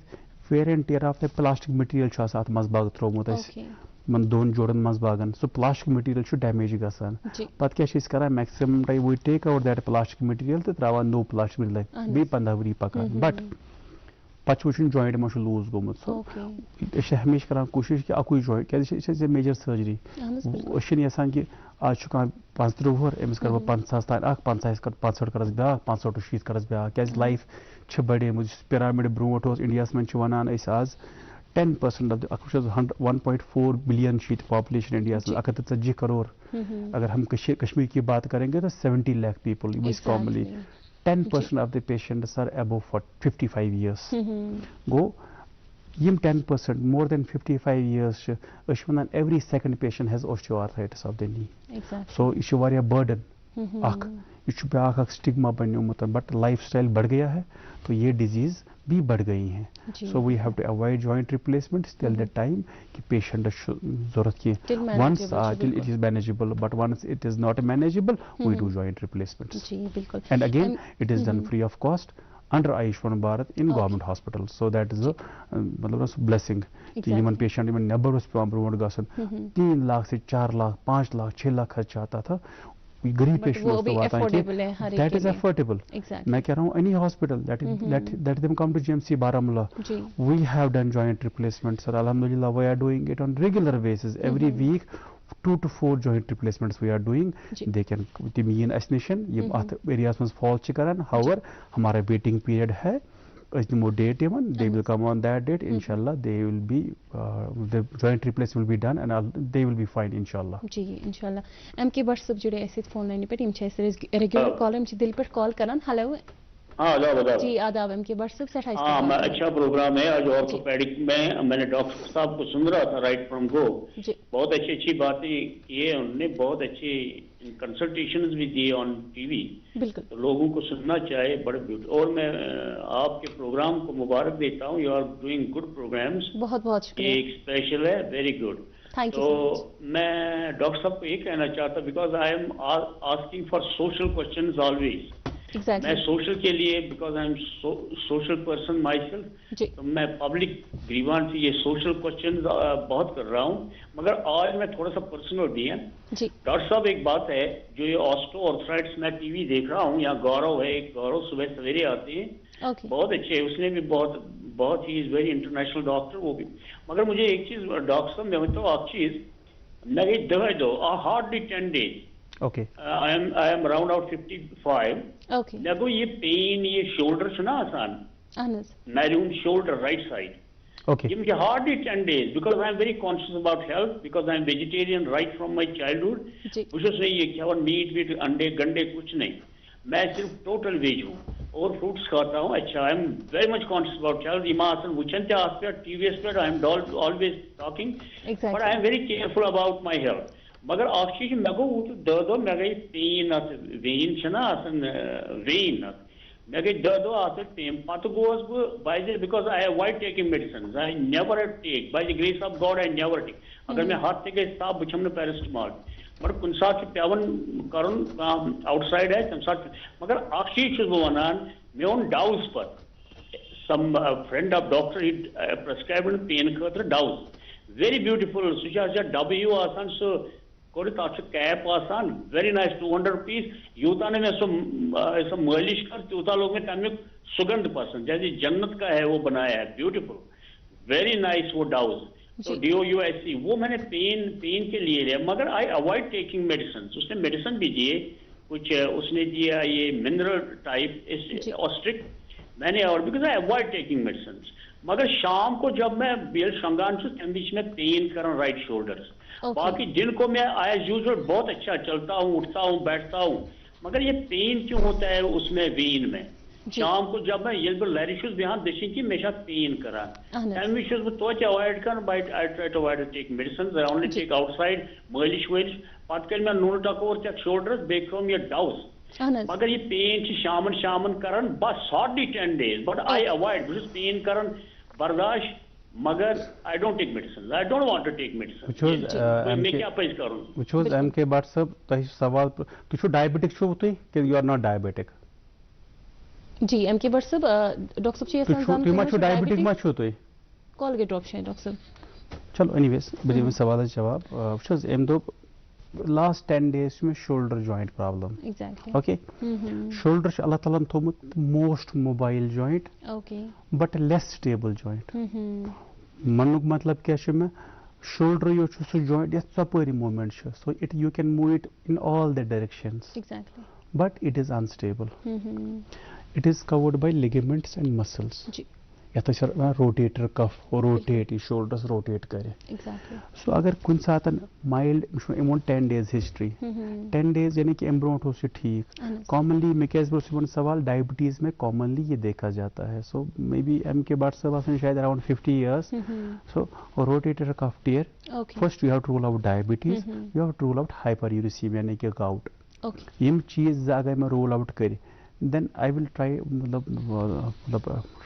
wear and tear of the plastic material छा साथ मज़बाग थ्रो मोता है. मन दोन जोड़न मज़बागन. So plastic material should damage गसान. पत क्या चीज़ करा maximum time we take out that plastic material तो त्रावा no plastic material भी 15 वरी पका. But पचवुचन joint में लूज गोमुत. So इसे हमेशा करा कोशिश कि अकुई joint क्या इसे major surgery. उसे नहीं आसान कि आज चुका 5 रोवर एमस कर वो 5 तान आख 5 कर 5 करस ब्याह 5 to 6 करस ब्याह क्या लाइफ छ बड़े मुझे पिरामिड ब्रोट होस इंडिया में छ वनान इस आज 10% of the 1.4 billion sheet population India में 130 करोड़. अगर हम कश्मीर की बात करेंगे तो 70 lakh people is commonly 10% of the patients are above 55 years. Go yim 10% more than 55 years and every second patient has osteoarthritis of the knee. So it's a burden. इस पे आँख स्टिग्मा बनने मतलब बट लाइफस्टाइल बढ़ गया है तो ये डिजीज भी बढ़ गई हैं. So we have to avoid joint replacement till the time कि पेशेंट जरूरत की once till it is manageable but once it is not manageable we do joint replacements. जी बिल्कुल. And again it is done free of cost under Ayushman Bharat in government hospitals. So that is a blessing. कि Yemen patient Yemen neighbour उस पे broad गसन 3 lakh से 4 लाख 5 लाख 6 लाख खर्च आता था. गरीब पेशेंट को बात है कि that is affordable. मैं कह रहा हूँ any hospital let them come to GMC Baramulla. We have done joint replacement. Sir, alhamdulillah we are doing it on regular basis. Every week 2 to 4 joint replacements we are doing. They can mean ascension ये areas में fall चिकरन. However हमारा waiting period है. As the more date even they will come on that date. Inshallah they will be the joint replacement will be done and they will be fine inshallah. जी inshallah. M K WhatsApp जुड़े ऐसे phone line पे team छे regular call एम दिल पर call करन. Hello. हाँ बताओ. जी आदाब. एम के WhatsApp से 28. हाँ मैं अच्छा प्रोग्राम है आज ऑर्थोपेडिक में मैंने डॉक्टर साहब को सुन रहा था राइट फ्रॉम गो. बहुत अच्छी बातें की है उन्होंने. बहुत अच्छी कंसल्टेशंस भी दिए ऑन टीवी. बिल्कुल. तो लोगों को सुनना चाहिए. बड़े ब्यूटीफुल. और मैं आपके प्रोग्राम को मुबारक देता हूँ. You are doing good programmes. बहुत शुक्रिया. एक स्पेशल है. Very good. तो मैं डॉक्टर साहब को ये कहना चाहता because I am asking for social questions always. मैं सोशल के लिए, because I am social person myself, तो मैं पब्लिक ग्रीवांस से ये सोशल क्वेश्चन बहुत कर रहा हूँ, मगर आज मैं थोड़ा सा पर्सनल भी है। डॉक्टर साहब एक बात है, जो ये ऑस्टियोआर्थराइटिस मैं टीवी देख रहा हूँ, यहाँ गौरव है, एक गौरव सुबह सवेरे आते हैं, बहुत अच्छे, उसने भी बहुत he is very international doctor वो भी, मगर मुझे एक चीज डॉक्टर साहब मैं बताऊँ आप चीज, मैं ये दवाई दो hardly 10 days, I am around out 55, मेरे को ये पेन, ये शोल्डर ना आसान, मैरून शोल्डर राइट साइड, ये मुझे hardly 10 days, because I am very conscious about health, because I am vegetarian right from my childhood, कुछ नहीं ये क्या मीट वीट अंडे गंडे कुछ नहीं, मैं सिर्फ टोटल वेज हूँ और फ्रूट्स खाता हूँ। अच्छा, I am very much conscious about health, इमा आसन वुचन ते आस पे टीवीएस पे I am always talking, but I am very careful about my health, मगर अख चीज मे गो दो मे गई पेन अत वेन छना आसन वेन अत मे गई दो अत पेन पत गोस बह by the, because I avoid taking medicine, I never take by the grace of God, I never take, अगर मैं हाथ ते गई ताप बह छम पैरासिटामॉल, मगर कुन सात पेवन कर आउटसाइड है तम सात, मगर अख चीज वन मे ओन डाउज पर some friend of doctor he prescribe pain खतर डाउज, वेरी ब्यूटीफुल, सह डब यू आसान सो कोर तथ कैप आसान, वेरी नाइस, 200 rupees, यूता ने मैं सो मालिश कर त्यूता लोग में तमिक सुगंध पसंद, जैसे जन्नत का है वो बनाया है, ब्यूटीफुल, वेरी नाइस वो डाउज, तो DOUSC वो मैंने पेन के लिए लिया, मगर आई अवॉइड टेकिंग मेडिसिन, उसने मेडिसिन भी दिए कुछ, उसने दिया ये मिनरल टाइप ऑस्ट्रिक मैंने, और because I avoid taking medicine, मगर शाम को जब मैं बेल शंगान तम बीच में पेन कर राइट शोल्डर्स, बाकी दिन को मैं एज यूजुअल बहुत अच्छा चलता हूँ, उठता हूँ, बैठता हूँ, मगर ये पेन क्यों होता है उसमें वेन में, शाम को जब मैं ये लरिशुस बिहान दशी की मेशा पेन करा, तम विश तो अवॉइड कर, but I try to avoid take medicine, I only take outside मालिश वलिश, पत कर मैं नून टकोर तक शोल्डर्स बे खो ये डाउस, मगर ये पेन शामन करन बस hardly 10 days, but I avoid बस पेन करन बर्दाश्त, मगर I don't take medicine, I don't want to take medicine, मैं क्या पेश करूं। which was MK Bhatt साहब तह सवाल तुम डायबिटिक छो तुम कि यू आर नॉट डायबिटिक? जी MK Bhatt साहब, डॉक्टर साहब ये संजान तुम छो डायबिटिक मा छो तुम कॉल गेट ऑप्शन डॉक्टर साहब, चलो एनीवेज बे सवाल जवाब वस एम दो लास्ट 10 days में shoulder joint problem, okay, shoulder अल्लाह ताला थोमुत most mobile joint, but less stable joint, मनुक मतलब क्या में शोल्डर यो सो जॉइंट यस सपरी movement, so it you can move it in all the directions, but it is unstable, it is covered by ligaments and muscles, यथ rotator cuff rotate ये शोल्डर्स रोटेट करे, सो अगर कुन सात माइल्ड इमोन 10 days हिस्ट्री, 10 days यानी कि brought हो ठीक, कॉमनली मैं क्या सवाल डायबिटीज में कॉमनली ये देखा जाता है, so maybe MK Bhatt साहब शायद around 50 years, so rotator cuff tear, first you have to rule out diabetes, you have to rule out hyperuricaemia यानी कि गाउट, यम चीज अगर मैं रूल आउट कर, then I will try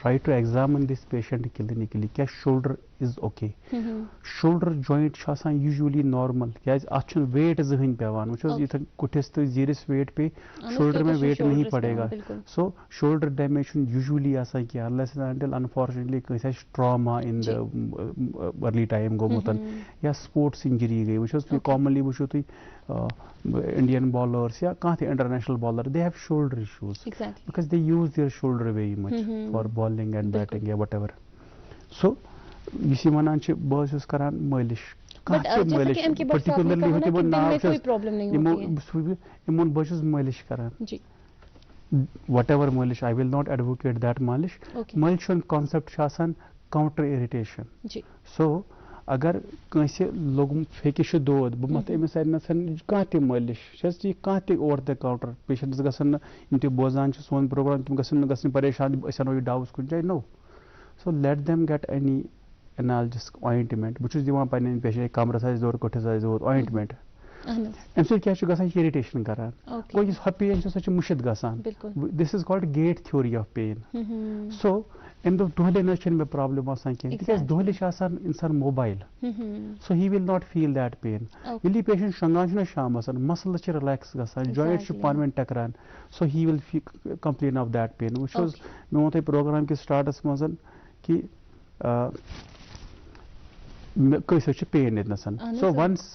try to examine this patient clinically, क्या shoulder is okay, shoulder joint usually normal, क्या अच्छे weight जहन पेवान वो इधर कुटिस तो जीरिस weight पे shoulder में weight नहीं पड़ेगा, so shoulder damage usually ऐसा क्या unless and until unfortunately कैसा trauma in the early time गोमुतन या sports injury गई, वो commonly वो तो Indian bowlers या कहाँ थे international bowler, they have shoulder issues because they use their shoulder very much for bowling and batting या whatever, so इसी वनान छ बस करान मालिश, पर्टिकुलरली होती वो नाव कोई प्रॉब्लम नहीं होती है, इमोन बस मालिश करान जी, whatever मालिश, I will not advocate that मालिश, मालिश कॉन्सेप्ट आसान काउंटर इरिटेशन जी, so अगर कंसे लोगों फेकिश दोद बमत एमस कह त मालिश कह त ओवर द काउंटर पेशेंट्स गसन इम बोजान सोन प्रोग्राम तुम गसन परेशान अनो डाउस कुछ जाए नो, so let them get any analgesic ointment, बहुत दिवान पे पेशेंट कमरस दौर कोठस दौर ऑइंटमेंट, अम क्या इरिटेशन करान वो पेन सह मुशिद गसान, this is called gate theory of pain, so अम दो दोहले न मे प्रॉब्लम आसान कह तिकाज दोहले इंसान mobile so he will not feel that pain यदि पेशेंट शंगान शामस मसल रिलैक्स गसान जॉइंट पान टकरान so he will complain of that pain वो मे वो प्रोग्राम के स्टार्टस मज कि कैसे पेन इतनसन so once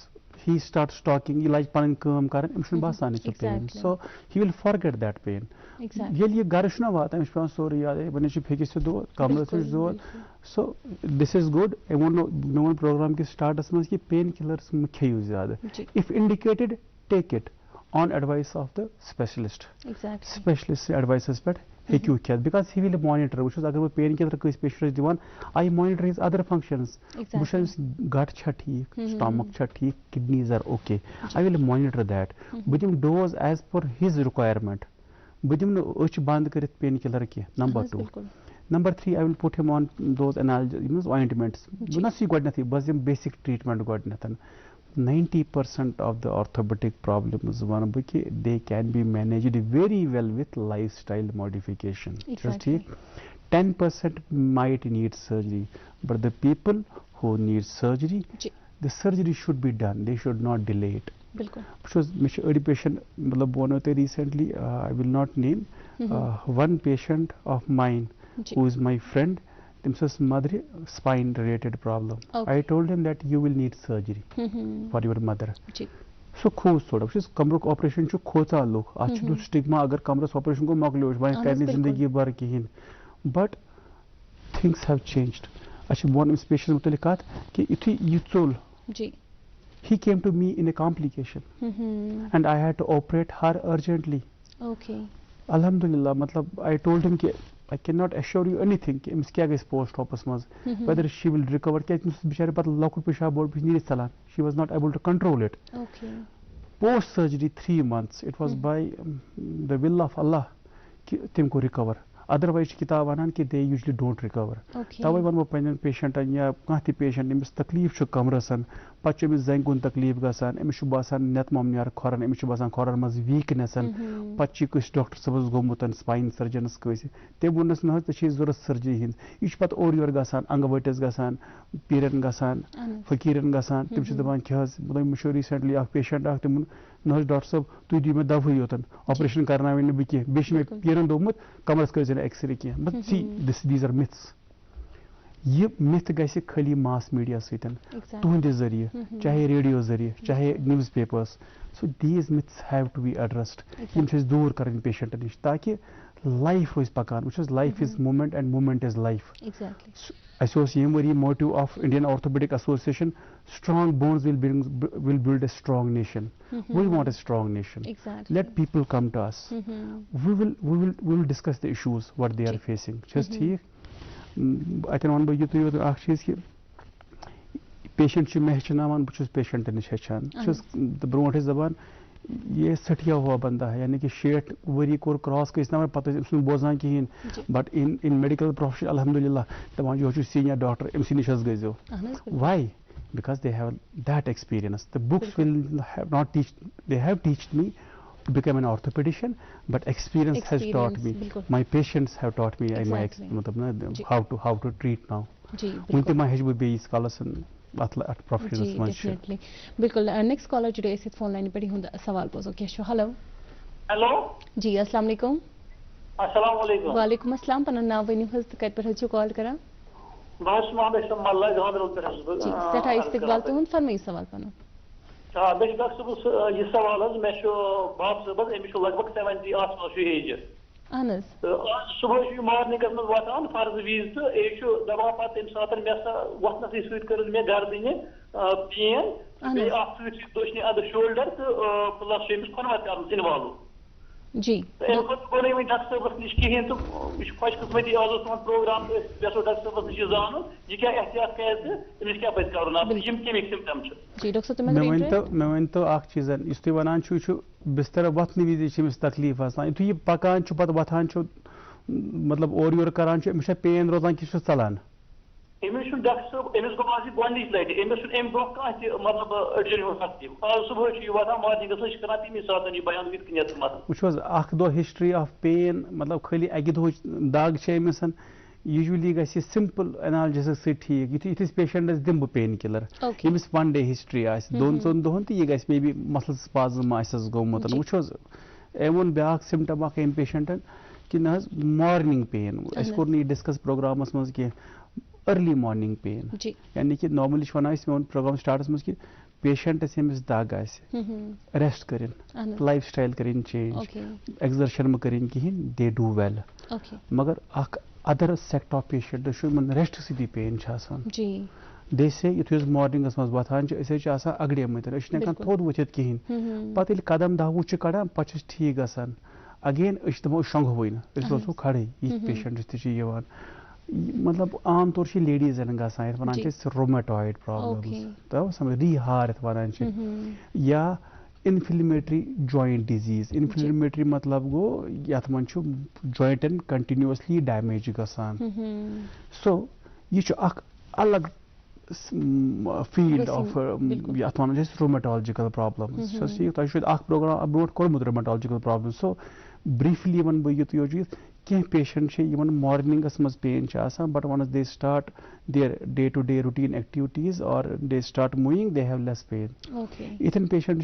he starts talking he like pan काम करन एमशन बासान छ pen so he will forget that pain ये घर छना वात एमश पान सोरी याद बने छ फेकिस दो कमर छ दो so this is good I want no program के स्टार्टस में कि पेन किलर्स में खेयू ज्यादा if indicated take it on advice of the specialist specialist advices पर हेक्यू खेत because he will monitor वो अगर वो पेन किलर कस पेशेंट दिवान I monitor his other functions बुशंस गट छ ठीक स्टमक छ ठीक kidneys are okay I will monitor that बदिम dose as per his requirement बदिम अच बंद करित पेन किलर के number 2 number 3 I will put him on those analgesics ointments बना सी गडनथी बस यम basic treatment गडनथन 90% of the orthopedic problems they can be managed very well with lifestyle modification. Just 10% might need surgery, but the people who need surgery, the surgery should be done. They should not delay it. Because a patient, recently, I will not name one patient of mine who is my friend. Mother spine related problem. I told him that you will need surgery for your mother. So खोज थोड़ा उस कमर को operation जो खोता लोग आज तो stigma अगर कमर ऑपरेशन को मौके लोग बाय करने जिंदगी भर की हिन but things have changed. अच्छा वन इस पेशेंट मुतलिकात कि इतनी youthful he came to me in a complication and I had to operate her urgently. Okay. Alhamdulillah मतलब I told him कि I cannot assure you anything कि इम्स क्या गई post opus मज whether she will recover क्या इम्स बिचारे पता लकुट पेशा बोर्ड भी नहीं चला she was not able to control it. Okay. Post surgery 3 months it was by the will of Allah कि तिमको recover. Otherwise किताब वनान कि they usually don't recover. तवे वन वो पेन पेशेंट या कांति पेशेंट इम्स तकलीफ छ कमरसन पच्चे इम्स जंगुन तकलीफ गसान इम्स छु बासान नेत ममनियार खरन इम्स छु बासान खरन मज वीकनेसन पच्ची कुछ डॉक्टर सबस गोमुतन स्पाइन सर्जनस कइसे ते बुनस न त छी जरूरत सर्जरी हिन इच पत और योर गसान अंगवटस गसान पीरन गसान फकीरन गसान तिम छु दबान खस मतलब मुशो रिसेंटली अ पेशेंट अ तिम न डॉक्टर सब तु दी में दवाई योतन ऑपरेशन करना वे न बिके बेश में पीरन दोमुत कमरस कइसे एक्सरे किया but see these are myths ये मिथ गैसे खाली मास मीडिया सतन तुहंद जरिए चाहे रेडियो जरिए चाहे newspapers so these myths have to be addressed यम दूर कर पेशेंट नश ताकि लाइफ रोज पकान वो life is movement and movement is life ये motive of Indian Orthopaedic Association strong bones will build a strong nation. We want a strong nation. Let people come to us. We will discuss the issues what they are facing. Just here I can one you to ask चीज कि patient छ मे हेचनावान बस patient नश हेचान brought जबान ये सठिया हुआ बंदा है यानी कि 60 वरी कोर क्रॉस कर पता बोजान कहें बट इन मेडिकल प्रोफेशन अल्हम्दुलिल्लाह दपान जो सीनियर डॉक्टर अमस नश गो why because they have that experience. The books will have not teach, they have taught me to become an orthopedician, but experience has taught me. My patients have taught me how to treat now. उनके माँ hedge भी scholars at professionals मंच. Definitely. बिल्कुल. Next caller जुड़े इस phone line पर ही हुंदा सवाल पोसो कैशो. हेलो. हेलो. जी अस्सलाम वालेकुम. अस्सलाम वालेकुम. वालेकुम अस्सलाम. पन्ना नाम वनी हस्त कट पर हजू कॉल करा. बस मोहम्मद शमल्ला गांव उतर जी सठा इस्तकबाल तो हुन फरमाई सवाल पनो हां बे डॉक्टर ये सवाल है मैं शो बाप सबस एम शो लगभग 70 आसपास शो एज अनस तो सुबह शो मॉर्निंग में वातान फर्ज वीज तो ए शो दवा पात इन सातन में वतना से स्वीट कर में गर्दन पेन बे आफ्टर दोशने अदर शोल्डर तो प्लस शेम्स फनवत कर इन्वॉल्व जी तो कोने में डॉक्टर बस निश कहीं तो खुश किस्मती आजो सोन प्रोग्राम बेसो डॉक्टर बस निश जानो ये क्या एहतियात कैसे इमिस क्या पज करना यम के सिम्पटम छ जी डॉक्टर तुम मैं वन तो आख चीज इस तो वनान छु बिस्तर वतन विज छिमिस तकलीफ आसान यु ये पकान छु पत वथान छु मतलब और योर करान छु मिश पेन रोजान कि चलान एमिस डॉक्टर साहब एमिस को आज गोंडिस लाइट एमिस एम ब्रो का मतलब अर्जन हो सकती आज सुबह छु वाता मॉर्निंग से करना तीन सात ये बयान विद कनियत मत उछस अख दो हिस्ट्री ऑफ पेन मतलब खाली अगि दो दाग छ emission usually gasi simple analgesic se theek ithis patient is dim pain killer imis 1 day history as don dohon te ye gasi maybe muscle spasm asas gomut wuchos even back symptom ak patient ki na morning pain as kor ni discuss program as mans ki early morning pain yani ki normally wana is mein program starts mans ki patient semis dag as rest karin lifestyle karin change exertion ma karin kihin they do well magar ak other sect of patient should man rest city pain chasan they say it was morning as mas bathan ase cha asa agde meter ashne kan thod wuchet kihin patil kadam da wuch kada pachis theek gasan again ishtamo shang hoina is also khade each patient is chi yawan मतलब आम तौर से ladies हैं गसान one rheumatoid problems तो सम रिहार one या inflammatory joint disease inflammatory मतलब गो यथ मन जॉइंटन कंटिन्यूअसली डैमेज गसान सो ये अलग field of यथ वन रोमेटोलॉजिकल प्रॉब्लम्स तह प्रोग्राम ब्रोट कोर्मुत रोमेटोलॉजिकल प्रॉब्लम्स सो ब्रीफली वन बह यो कह पेशेंट मॉर्निंगस मज pain but once they start their day to day routine activities और they start moving they have less pain इथन पेशेंट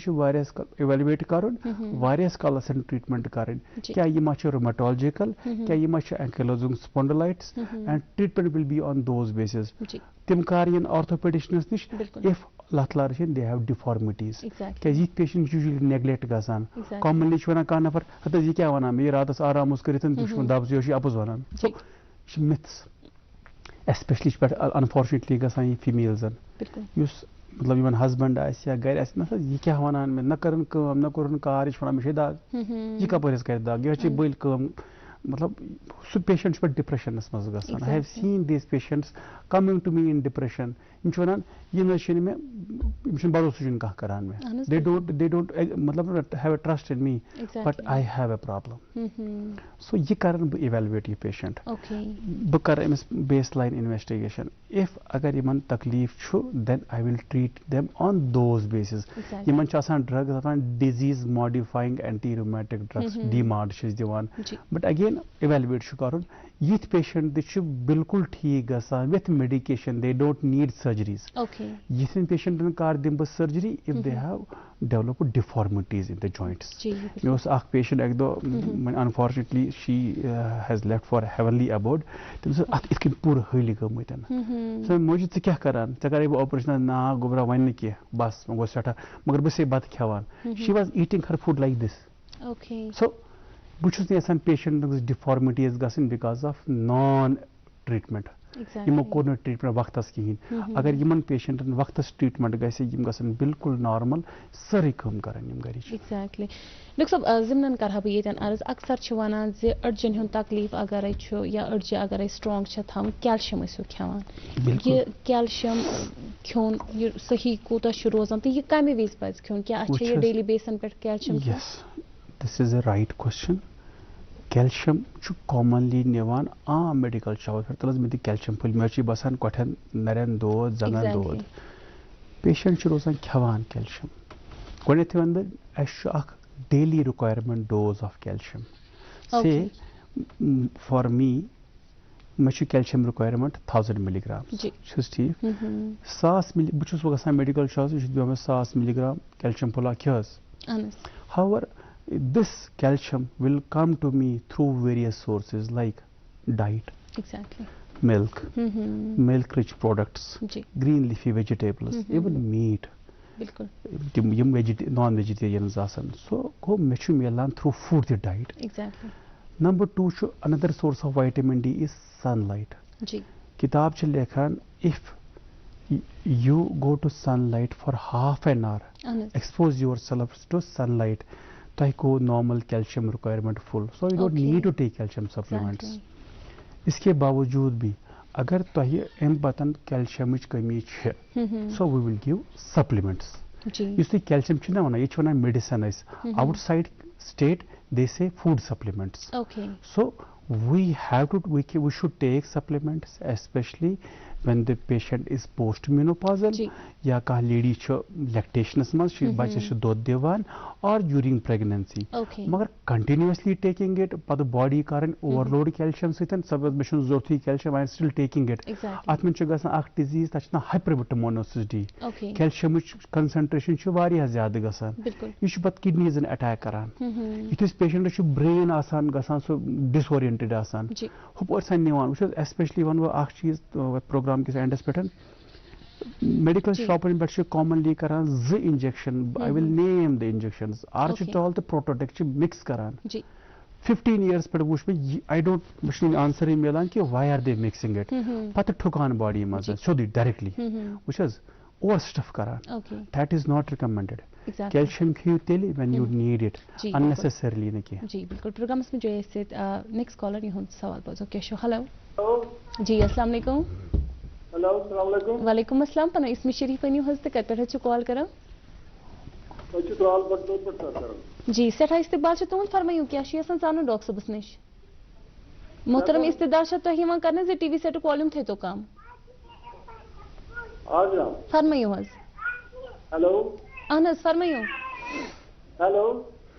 इवेलुएट करुन वारियस कालस ट्रीटमेंट करें क्या ये रोमेटोलॉजिकल क्या ये ankylosing spondylitis and treatment will be on those basis तिम कर ऑर्थोपेडिशनस निश इफ लथलार दे हैव डिफॉर्मिटीज क्या ये पेशेंट यूजुअली नेग्लेक्ट गसान कॉमनली वन कह नफर हत यह क्या वन मे रात आराम कर दब्स यो अपोज वन मिथ्स एस्पेशली पे अनफॉर्चुनेटली गसान ये फीमेल्सन मतलब इन हस्बैंड या गर यह क्या वन मे न कर न कोर कार यह वन मे दाग यह कपर कर दाग यह बल मतलब सु पेशेंट पे डिप्रेशनस मज गसान I have seen this patients coming to me in depression वन यह मे भरोसा कह करान मे दे डोंट मतलब have a trust in me but I have a problem so यह कर इवेलुएट ये पेशेंट बह कर अमिस बेस लाइन इन्वेस्टिगेशन इफ अगर इन तकलीफ then I will treat them on those basis in drugs disease modifying anti rheumatic drugs DMARD दिवान बट अगेन इवेलुएट कर यथ पेशेंट बिल्कुल ठीक गसान with medication they don't need surgeries यिथन पेशेंटन कर दिम बह surgery if they have developed deformities in the joints मे पेशेंट एक दो unfortunately she has left for heavenly abode तमिस अत इथ पूरा हली गमतन सो मोजी क्या करान कर बह ऑपरेशन ना गोबरा वन कह बस गो सठा मगर बह बत खेवान she was eating her food like this so बहुत यसान पेशेंट डिफॉर्मिटीज गसन बिकॉज ऑफ नॉन ट्रीटमेंट यमो कोर न ट्रीटमेंट वक्तस कहीं अगर इन पेशेंटन वक्तस ट्रीटमेंट गसन बिल्कुल नॉर्मल सारी कम करान गरी एग्जैक्टली डॉक्टर साहब जिमन कर बह ये अर्ज अक्सर वनान अड़जन हुंद तकलीफ अगर या अड़ज अगर स्ट्रॉन्ग थम कैल्शियम खेवान यह कैल्शियम खोन यह सही कूत रोजान तो यह कमे विज पज खोन क्या यह डेली बेसन पे calcium yes this is a right question calcium commonly निवान आम मेडिकल शॉप पे तलस मे कैल्शियम फुल मे बसान कठन नरन दोद जंगन दोद पेशेंट रोजान खेवान कैल्शियम गोथ वन बह daily requirement dose of calcium say for me मे कैल्शियम रिक्वायरमेंट 1000 मिलीग्राम ठीक 1000 मिली बहुत गसान मेडिकल शॉप दिवान 1000 मिलीग्राम कैल्शियम फुल खेस however this calcium will come to me through various sources like diet, milk, milk rich products, green leafy vegetables, even meat, non vegetarians asan so go mechu melan through food the diet. Number 2 another source of vitamin D is sunlight. Kitab ch lekhan if you go to sunlight for half an hour, expose yourself to sunlight, को normal calcium requirement full so you don't need to take calcium supplements इसके बावजूद भी अगर अम पतन calcium कमी so we will give supplements इस calcium ना वन ये वन medicine outside state they say food supplements so we have to we should take supplements especially when the patient is postmenopausal या कहाँ लेडी लैक्टेशनस मज बच्चस दुध दिवान और ड्यूरिंग प्रेगनेंसी मगर कंटिन्यूअसली टेकिंग इट पत बॉडी करन ओवरलोड कैल्शियम सतन सब मे जरूरत calcium I am still taking it अत में गसान डिजीज तक हाइपरविटामिनोसिस डी कैल्शियम कंसंट्रेशन ज्यादा गसान यह पत किडनीजन अटैक करान युस पेशेंटस ब्रेन आसान गसान सो डिसओरिएंटेड आसान हुपर सन निवान एस्पेशली वन वो चीज प्रोग्राम किस एंडस पे मेडिकल शॉपन पे कॉमनली करान ज injection I will name the injections आर्चिटॉल तो प्रोटोटेक मिक्स करान 15 years पे वुश में आई डोंट मुश्किल आंसर ही मिलान कि why are they mixing it पत ठुकान बॉडी मज सोदी directly which is over stuff करान that is not recommended calcium खियो तेल when you need it unnecessarily न कि जी बिल्कुल प्रोग्राम में जो है नेक्स्ट कॉलर यह सवाल पूछो कैशो हेलो जी अस्सलाम वालेकुम हेलो अस्सलाम वालेकुम वालेकुम अस्सलाम पना इसमें शरीफ अनी हज तक पे कॉल करो जी सठा इस्तकबाल तुंद फरमाइयो क्या जान डॉक्टर सबस नश मोहतरम इस्तदार तुम कर टीवी सेट वॉल्यूम थे तो कम फरमाइयो हज हेलो अहन हज फरमाइयो हेलो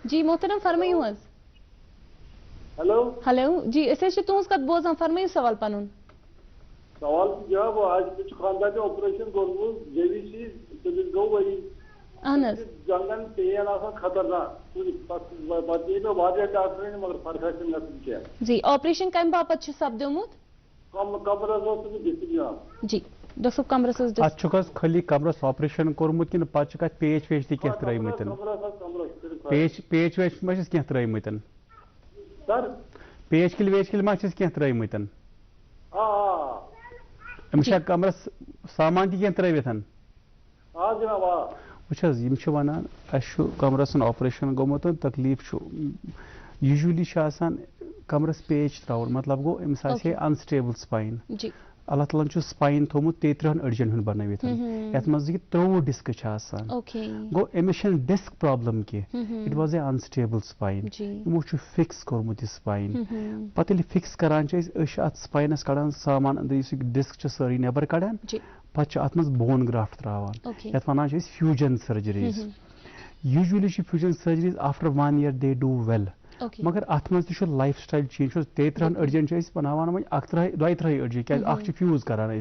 जी मोहतरम फरमाइयो हज हेलो हेलो जी तुज कत बोजान फरमाइयो सवाल पनुन सवाल जवाब आज खानदान ऑपरेशन कोर्मु जेवीसी तमिस गो वही अहनस जंगन पेन आसान खतरनाक बच्चे में वाजिया डॉक्टर मगर फर्क न क्या जी ऑपरेशन कम बापत सपदोमुत कमरस जी डॉक्टर साहब कमरस अस खाली कमरस ऑपरेशन कोर्मुत कि पे पेच वेच तह त्रमत पेच वेच मा त्रमत सर पेच किल वेच किल मा त्रमत अमिस कमरस सामान तह त्रवित वह वनान कमरस ऑपरेशन गोमुत तकलीफ यूजुअली कमरस पेच त्राउन मतलब गो अमिस अनस्टेबल स्पाइन अल्लाह ताला स्पाइन थोमुत 13 अड़जन हूं बनवित यथ मज 23 डिस्क गो अमिस डिस्क प्रॉब्लम की it was a unstable spine यमो फिक्स कोर्मुत स्पाइन पत फिक्स करान अत स्पाइनस कड़ान सामान डिस्क सारी नबर कड़ान पत अत मज बोन ग्राफ्ट त्रावान यथ वनान fusion surgeries usually fusion surgeries after 1 year they do well मगर अत मज लाइफ स्टाइल चेंज 13 अड़जन बनावान वो 2-3 अड़जन क्या फ्यूज करान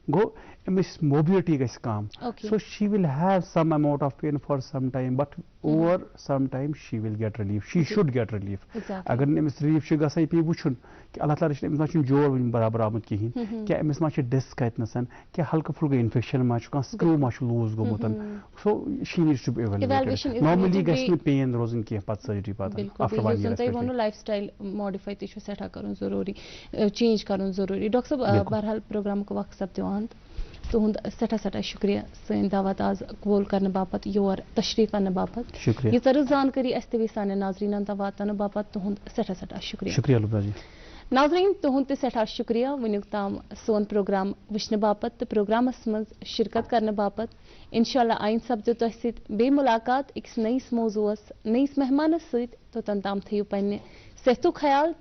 गो अमिस मोबिलिटी गस कम so she will have some amount of pain for some time but over some time she will get relief she should get relief अगर अमिस रिलीफ गसान पे वुचन कि अल्लाह ताला अमिस जोड़ वन बराबर आमुत कहीं क्या अमिस डिस्क कतनसन क्या हल्का फुल्का इन्फेक्शन मा स्क्रू मा लूज गोमुत so she needs to be evaluated normally गस पेन रोजन कह पत सर्जरी पत आफ्टर 1 year लाइफस्टाइल मॉडिफाई तठा कर जरूरी चेंज कर जरूरी डॉक्टर साहब बहरहाल प्रोग्राम को वक्त सपदो तुंद सठा शुक्रिया सन दावत आज कबूल करने बापत योर तशरीफ आने बापत यह जानकारी अस तवी सान नाजरीन तक वातान बापत तुंद सठा शुक्रिया नाजरीन तुंद सठा शुक्रिया वनुक ताम सोन प्रोग्राम वुचने बापत तो प्रोग्रामस मज शिरकत करने बापत इंशाल्लाह आइन सपदो तुह बे मुलाकात अकिस नईस मौजूस नईस मेहमानस सत तोतन ताम थो पन्ने सेहतु ख्याल।